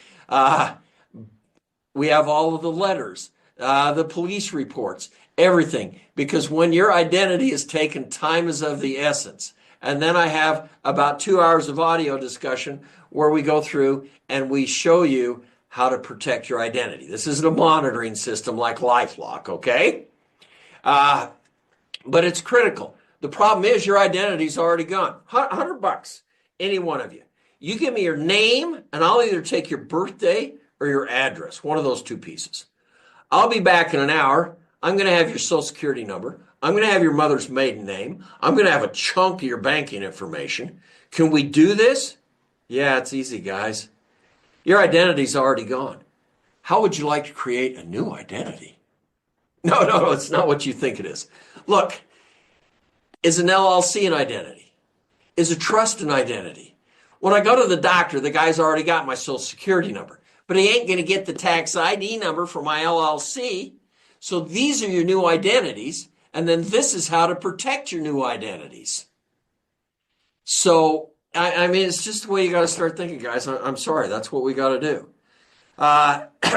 We have all of the letters, the police reports, everything. Because when your identity is taken, time is of the essence. And then I have about 2 hours of audio discussion where we go through and we show you how to protect your identity. This isn't a monitoring system like LifeLock, okay? But it's critical. The problem is your identity's already gone. $100, any one of you. You give me your name, and I'll either take your birthday or your address, one of those two pieces. I'll be back in an hour. I'm going to have your Social Security number. I'm going to have your mother's maiden name. I'm going to have a chunk of your banking information. Can we do this? Yeah, it's easy, guys. Your identity's already gone. How would you like to create a new identity? No, it's not what you think it is. Look, is an LLC an identity? Is a trust an identity? When I go to the doctor, the guy's already got my Social Security number, but he ain't going to get the tax ID number for my LLC. So these are your new identities, and then this is how to protect your new identities. So, I mean, it's just the way you got to start thinking, guys. I'm sorry, that's what we got to do.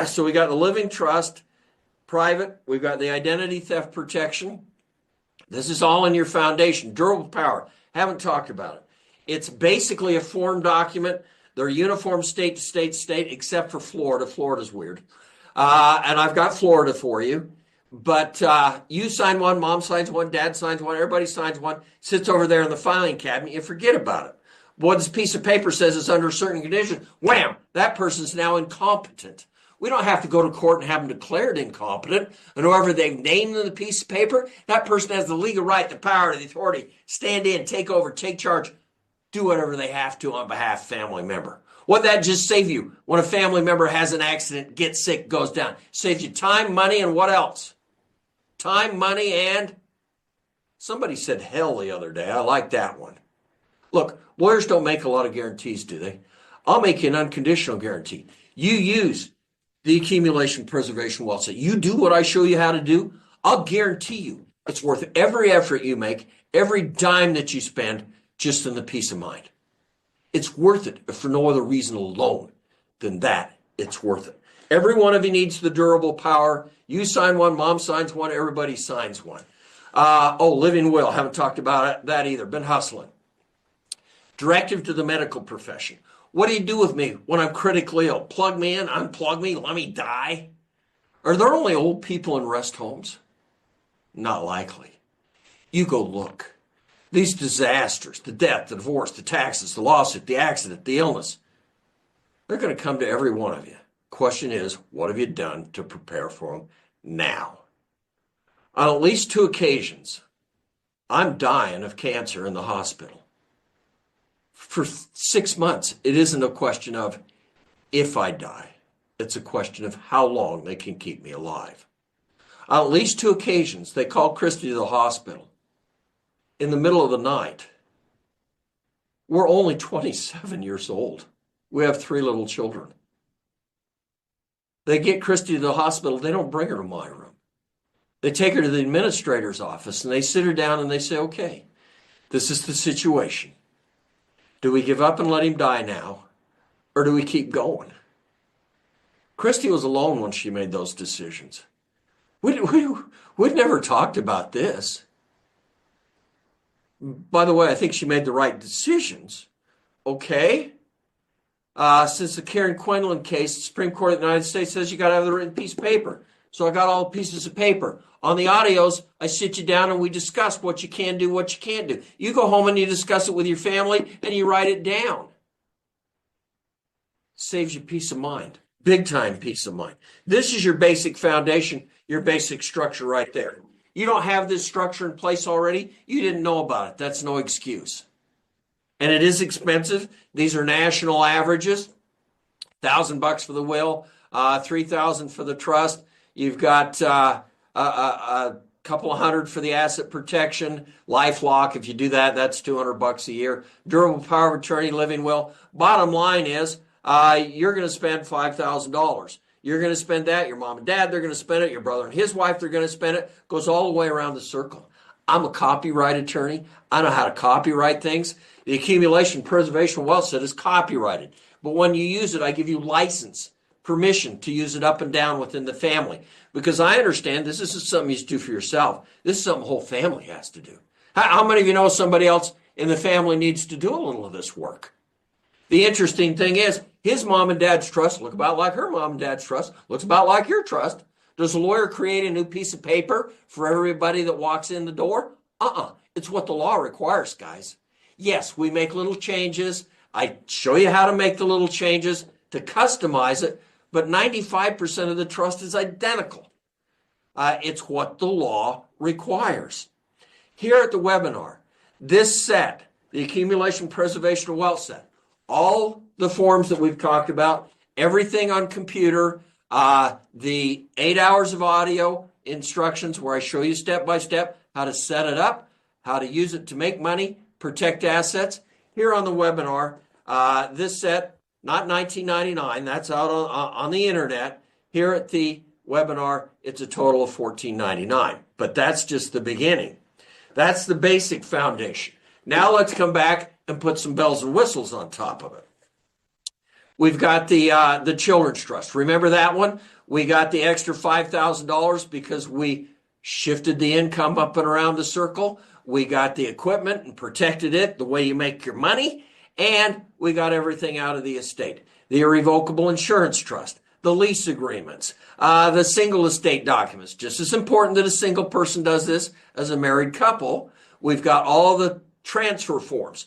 So we got the living trust, private. We've got the identity theft protection. This is all in your foundation. Durable power. Haven't talked about it. It's basically a form document. They're uniform state to state, except for Florida. Florida's weird. And I've got Florida for you. But you sign one, mom signs one, dad signs one, everybody signs one, sits over there in the filing cabinet. You forget about it. Boy, this piece of paper says it's under certain conditions. Wham! That person's now incompetent. We don't have to go to court and have them declared incompetent. And whoever they've named in the piece of paper, that person has the legal right, the power, the authority, stand in, take over, take charge, do whatever they have to on behalf of a family member. What that just save you when a family member has an accident, gets sick, goes down? Saves you time, money, and what else? Time, money, and somebody said hell the other day. I like that one. Look, lawyers don't make a lot of guarantees, do they? I'll make you an unconditional guarantee. You use the accumulation preservation wealth set. You do what I show you how to do, I'll guarantee you it's worth every effort you make, every dime that you spend, just in the peace of mind. It's worth it, if for no other reason alone than that, it's worth it. Every one of you needs the durable power. You sign one, mom signs one, everybody signs one. Living will. Haven't talked about that either. Been hustling. Directive to the medical profession. What do you do with me when I'm critically ill? Plug me in, unplug me, let me die? Are there only old people in rest homes? Not likely. You go look. These disasters, the death, the divorce, the taxes, the lawsuit, the accident, the illness, they're going to come to every one of you. Question is, what have you done to prepare for them now? On at least 2 occasions, I'm dying of cancer in the hospital. For 6 months, it isn't a question of if I die. It's a question of how long they can keep me alive. On at least 2 occasions, they called Christy to the hospital in the middle of the night. We're only 27 years old. We have 3 little children. They get Christy to the hospital. They don't bring her to my room. They take her to the administrator's office and they sit her down and they say, okay, this is the situation. Do we give up and let him die now, or do we keep going? Christy was alone when she made those decisions. We'd never talked about this. By the way, I think she made the right decisions. Okay. Since the Karen Quinlan case, the Supreme Court of the United States says you got to have the written piece of paper. So I got all the pieces of paper. On the audios, I sit you down and we discuss what you can do, what you can't do. You go home and you discuss it with your family and you write it down. Saves you peace of mind. Big time peace of mind. This is your basic foundation, your basic structure right there. You don't have this structure in place already. You didn't know about it. That's no excuse. And it is expensive. These are national averages. $1,000 for the will, $3,000 for the trust. You've got a couple of hundred for the asset protection, LifeLock. If you do that, that's $200 a year. Durable power of attorney, living will. Bottom line is, you're going to spend $5,000. You're going to spend that. Your mom and dad, they're going to spend it. Your brother and his wife, they're going to spend it. Goes all the way around the circle. I'm a copyright attorney. I know how to copyright things. The accumulation preservation of wealth set is copyrighted. But when you use it, I give you license, permission to use it up and down within the family. Because I understand this isn't something you do for yourself. This is something the whole family has to do. How many of you know somebody else in the family needs to do a little of this work? The interesting thing is, his mom and dad's trust look about like her mom and dad's trust, looks about like your trust. Does the lawyer create a new piece of paper for everybody that walks in the door? It's what the law requires, guys. Yes, we make little changes. I show you how to make the little changes to customize it, but 95% of the trust is identical. It's what the law requires. Here at the webinar, this set, the accumulation preservation of wealth set, all the forms that we've talked about, everything on computer, the 8 hours of audio instructions where I show you step by step how to set it up, how to use it to make money, protect assets. Here on the webinar, this set, not $19.99, that's out on the internet. Here at the webinar, it's a total of $14.99, but that's just the beginning. That's the basic foundation. Now let's come back and put some bells and whistles on top of it. We've got the Children's Trust. Remember that one? We got the extra $5,000 because we shifted the income up and around the circle. We got the equipment and protected it the way you make your money. And we got everything out of the estate. The irrevocable insurance trust, the lease agreements, the single estate documents. Just as important that a single person does this as a married couple. We've got all the transfer forms.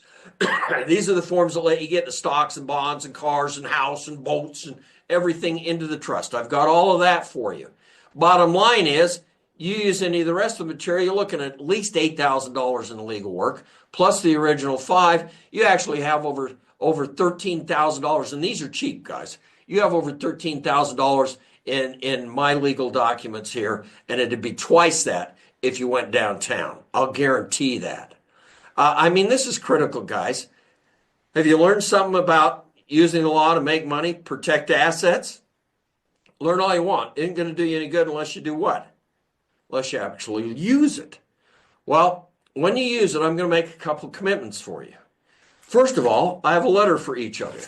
These are the forms that let you get the stocks and bonds and cars and house and boats and everything into the trust. I've got all of that for you. Bottom line is, you use any of the rest of the material, you're looking at least $8,000 in legal work, plus the original $5,000. You actually have over $13,000, and these are cheap, guys. You have over $13,000 in my legal documents here, and it'd be twice that if you went downtown. I'll guarantee that. This is critical, guys. Have you learned something about using the law to make money, protect assets? Learn all you want. It ain't going to do you any good unless you do what? Unless you actually use it. Well, when you use it, I'm going to make a couple of commitments for you. First of all, I have a letter for each of you.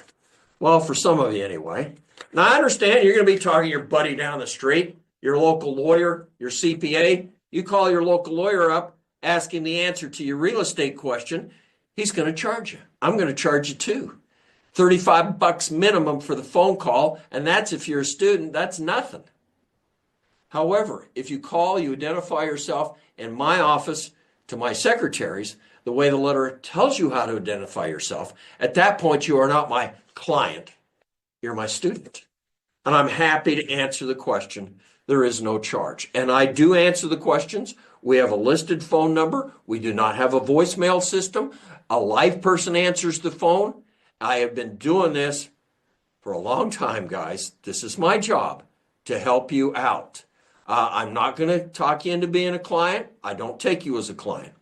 Well, for some of you anyway. Now, I understand you're going to be talking to your buddy down the street, your local lawyer, your CPA. You call your local lawyer up, ask him the answer to your real estate question. He's going to charge you. I'm going to charge you too. $35 minimum for the phone call, and that's if you're a student, that's nothing. However, if you call, you identify yourself in my office, to my secretaries, the way the letter tells you how to identify yourself, at that point you are not my client, you're my student. And I'm happy to answer the question. There is no charge. And I do answer the questions. We have a listed phone number. We do not have a voicemail system. A live person answers the phone. I have been doing this for a long time, guys. This is my job, to help you out. I'm not going to talk you into being a client. I don't take you as a client.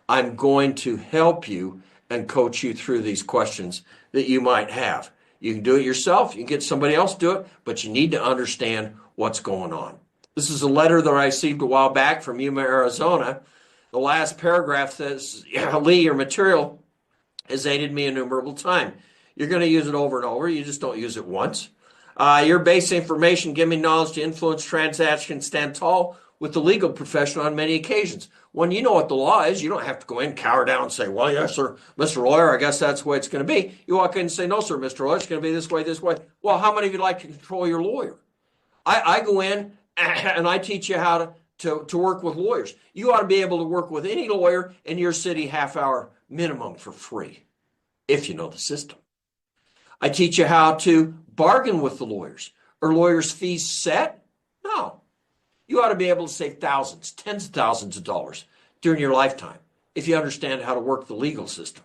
I'm going to help you and coach you through these questions that you might have. You can do it yourself. You can get somebody else to do it, but you need to understand what's going on. This is a letter that I received a while back from Yuma, Arizona. The last paragraph says, Lee, your material has aided me innumerable time. You're going to use it over and over. You just don't use it once. Your base information give me knowledge to influence transactions, stand tall with the legal profession on many occasions. When you know what the law is, you don't have to go in, cower down, and say, well, yes, sir, Mr. Lawyer, I guess that's the way it's going to be. You walk in and say, no, sir, Mr. Lawyer, it's going to be this way, this way. Well, how many of you like to control your lawyer? I go in and I teach you how to work with lawyers. You ought to be able to work with any lawyer in your city half-hour minimum for free, if you know the system. I teach you how to bargain with the lawyers. Are lawyers' fees set? No. You ought to be able to save thousands, tens of thousands of dollars during your lifetime if you understand how to work the legal system.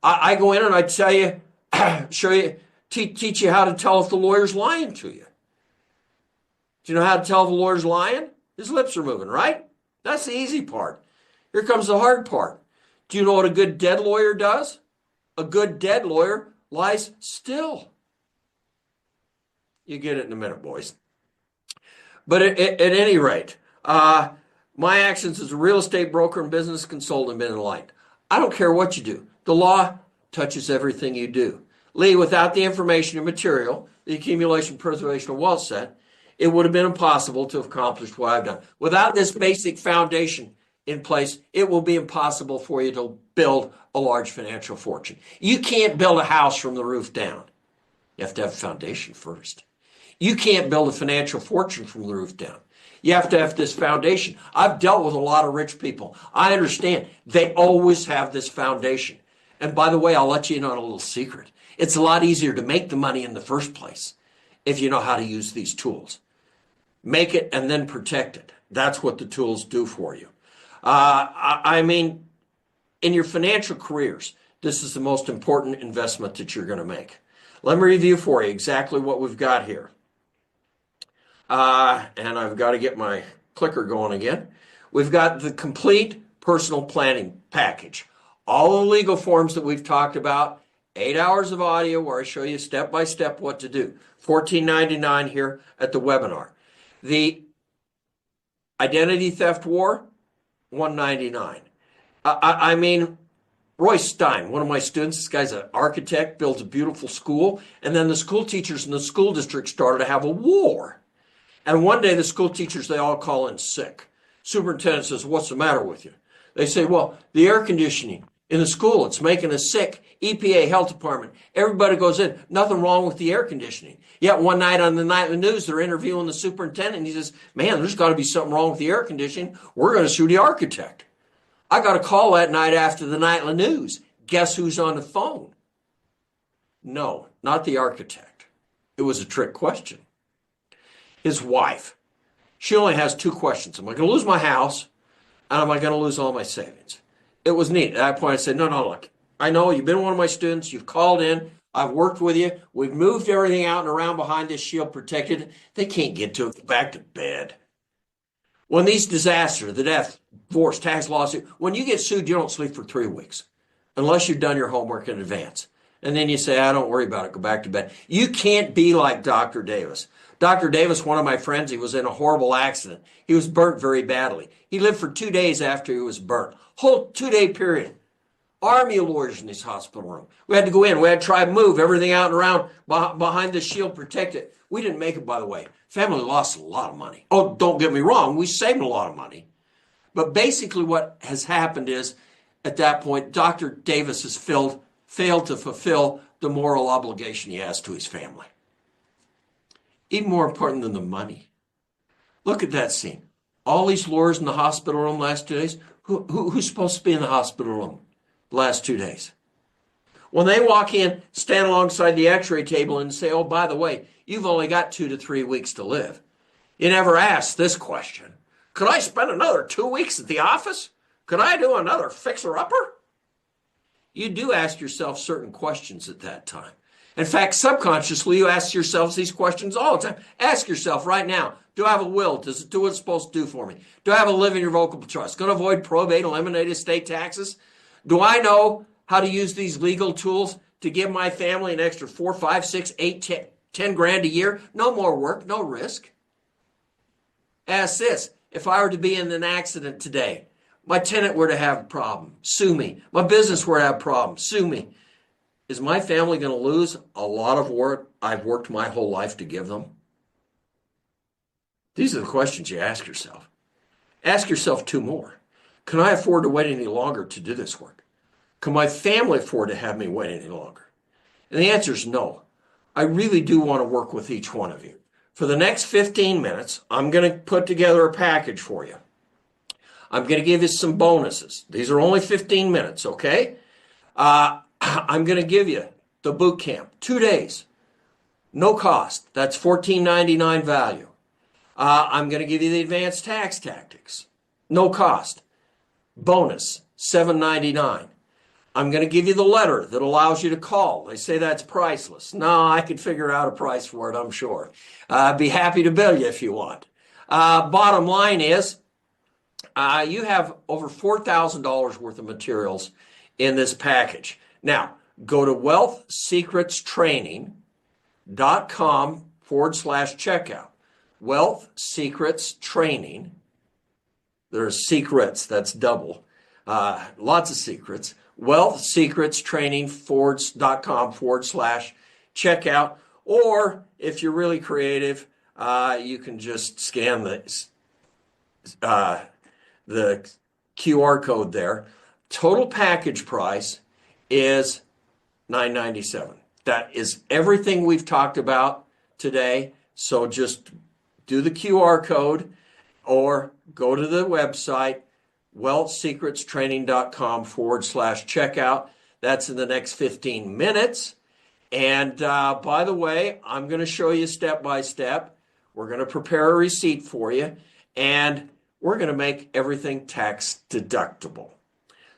I go in and I tell you, show you, teach you how to tell if the lawyer's lying to you. Do you know how to tell if the lawyer's lying? His lips are moving, right? That's the easy part. Here comes the hard part. Do you know what a good dead lawyer does? A good dead lawyer lies still. You get it in a minute, boys. But at any rate, my actions as a real estate broker and business consultant have been enlightened. I don't care what you do. The law touches everything you do. Lee, without the information and material, the accumulation, preservation of wealth set, it would have been impossible to have accomplished what I've done. Without this basic foundation in place, it will be impossible for you to build a large financial fortune. You can't build a house from the roof down. You have to have a foundation first. You can't build a financial fortune from the roof down. You have to have this foundation. I've dealt with a lot of rich people. I understand. They always have this foundation. And by the way, I'll let you in on a little secret. It's a lot easier to make the money in the first place if you know how to use these tools. Make it and then protect it. That's what the tools do for you. I mean, in your financial careers, this is the most important investment that you're going to make. Let me review for you exactly what we've got here. And I've got to get my clicker going again. We've got the complete personal planning package. All the legal forms that we've talked about, 8 hours of audio where I show you step by step what to do. $14.99 here at the webinar. The identity theft war, $199. I mean, Royce Stein, one of my students, this guy's an architect, builds a beautiful school, and then the school teachers in the school district started to have a war. And one day the school teachers, they all call in sick. Superintendent says, what's the matter with you? They say, well, the air conditioning in the school, it's making us sick. EPA, health department, everybody goes in. Nothing wrong with the air conditioning. Yet one night on the nightly news, they're interviewing the superintendent, and he says, man, there's got to be something wrong with the air conditioning. We're going to sue the architect. I got a call that night after the nightly news. Guess who's on the phone? No, not the architect. It was a trick question. His wife. She only has two questions. Am I going to lose my house? And am I going to lose all my savings? It was neat. At that point, I said, no, look, I know you've been one of my students. You've called in. I've worked with you. We've moved everything out and around behind this shield protected. They can't get to it. Go back to bed. When these disasters, the death, divorce, tax lawsuit, when you get sued, you don't sleep for 3 weeks unless you've done your homework in advance. And then you say, don't worry about it. Go back to bed. You can't be like Dr. Davis. Dr. Davis, one of my friends, he was in a horrible accident. He was burnt very badly. He lived for 2 days after he was burnt. Whole 2-day period. Army of lawyers in this hospital room. We had to go in. We had to try to move everything out and around behind the shield, protect it. We didn't make it, by the way. Family lost a lot of money. Oh, don't get me wrong. We saved a lot of money. But basically what has happened is, at that point, Dr. Davis has failed to fulfill the moral obligation he has to his family. Even more important than the money. Look at that scene. All these lawyers in the hospital room last 2 days, who's supposed to be in the hospital room the last 2 days? When they walk in, stand alongside the x-ray table and say, oh, by the way, you've only got 2 to 3 weeks to live. You never ask this question. Could I spend another 2 weeks at the office? Could I do another fixer-upper? You do ask yourself certain questions at that time. In fact, subconsciously, you ask yourselves these questions all the time. Ask yourself right now, do I have a will? Does it do what it's supposed to do for me? Do I have a living irrevocable trust? Going to avoid probate, eliminate estate taxes? Do I know how to use these legal tools to give my family an extra 4, 5, 6, 8, 10 grand a year? No more work, no risk. Ask this, if I were to be in an accident today, my tenant were to have a problem, sue me. My business were to have a problem, sue me. Is my family going to lose a lot of what I've worked my whole life to give them? These are the questions you ask yourself. Ask yourself two more. Can I afford to wait any longer to do this work? Can my family afford to have me wait any longer? And the answer is no. I really do want to work with each one of you. For the next 15 minutes, I'm going to put together a package for you. I'm going to give you some bonuses. These are only 15 minutes, okay? I'm going to give you the boot camp, 2 days, no cost. That's $14.99 value. I'm going to give you the advanced tax tactics, no cost. Bonus, $7.99. I'm going to give you the letter that allows you to call. They say that's priceless. No, I could figure out a price for it, I'm sure. I'd be happy to bill you if you want. Bottom line is, you have over $4,000 worth of materials in this package. Now, go to wealthsecretstraining.com/checkout. Wealth Secrets Training. There's secrets, that's double. Lots of secrets. wealthsecretstraining.com/checkout. Or if you're really creative, you can just scan the QR code there. Total package price is $9.97. That is everything we've talked about today. So just do the QR code or go to the website, wealthsecretstraining.com/checkout. That's in the next 15 minutes. And by the way, I'm going to show you step by step. We're going to prepare a receipt for you, and we're going to make everything tax deductible.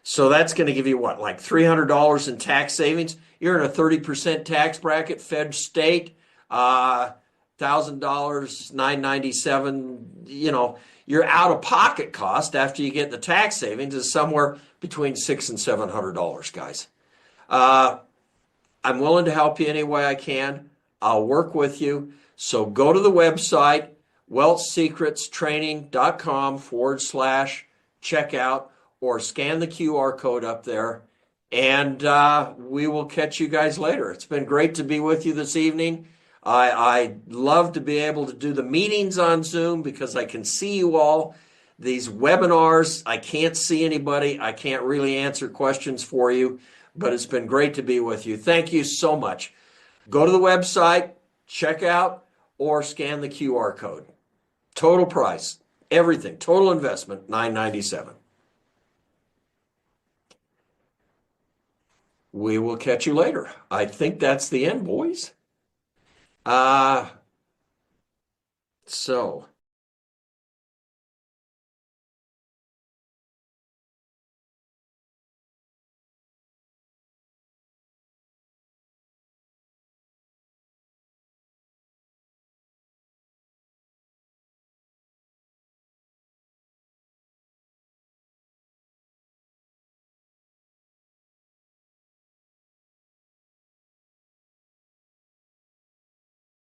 So that's going to give you what, like $300 in tax savings? You're in a 30% tax bracket, fed, state, $1,000, $997. You know, your out-of-pocket cost after you get the tax savings is somewhere between $600 and $700, guys. I'm willing to help you any way I can. I'll work with you. So go to the website, wealthsecretstraining.com/checkout, or scan the QR code up there, and we will catch you guys later. It's been great to be with you this evening. I love to be able to do the meetings on Zoom because I can see you all. These webinars, I can't see anybody. I can't really answer questions for you, but it's been great to be with you. Thank you so much. Go to the website, check out, or scan the QR code. Total price, everything, total investment, $9.97. We will catch you later. I think that's the end, boys. So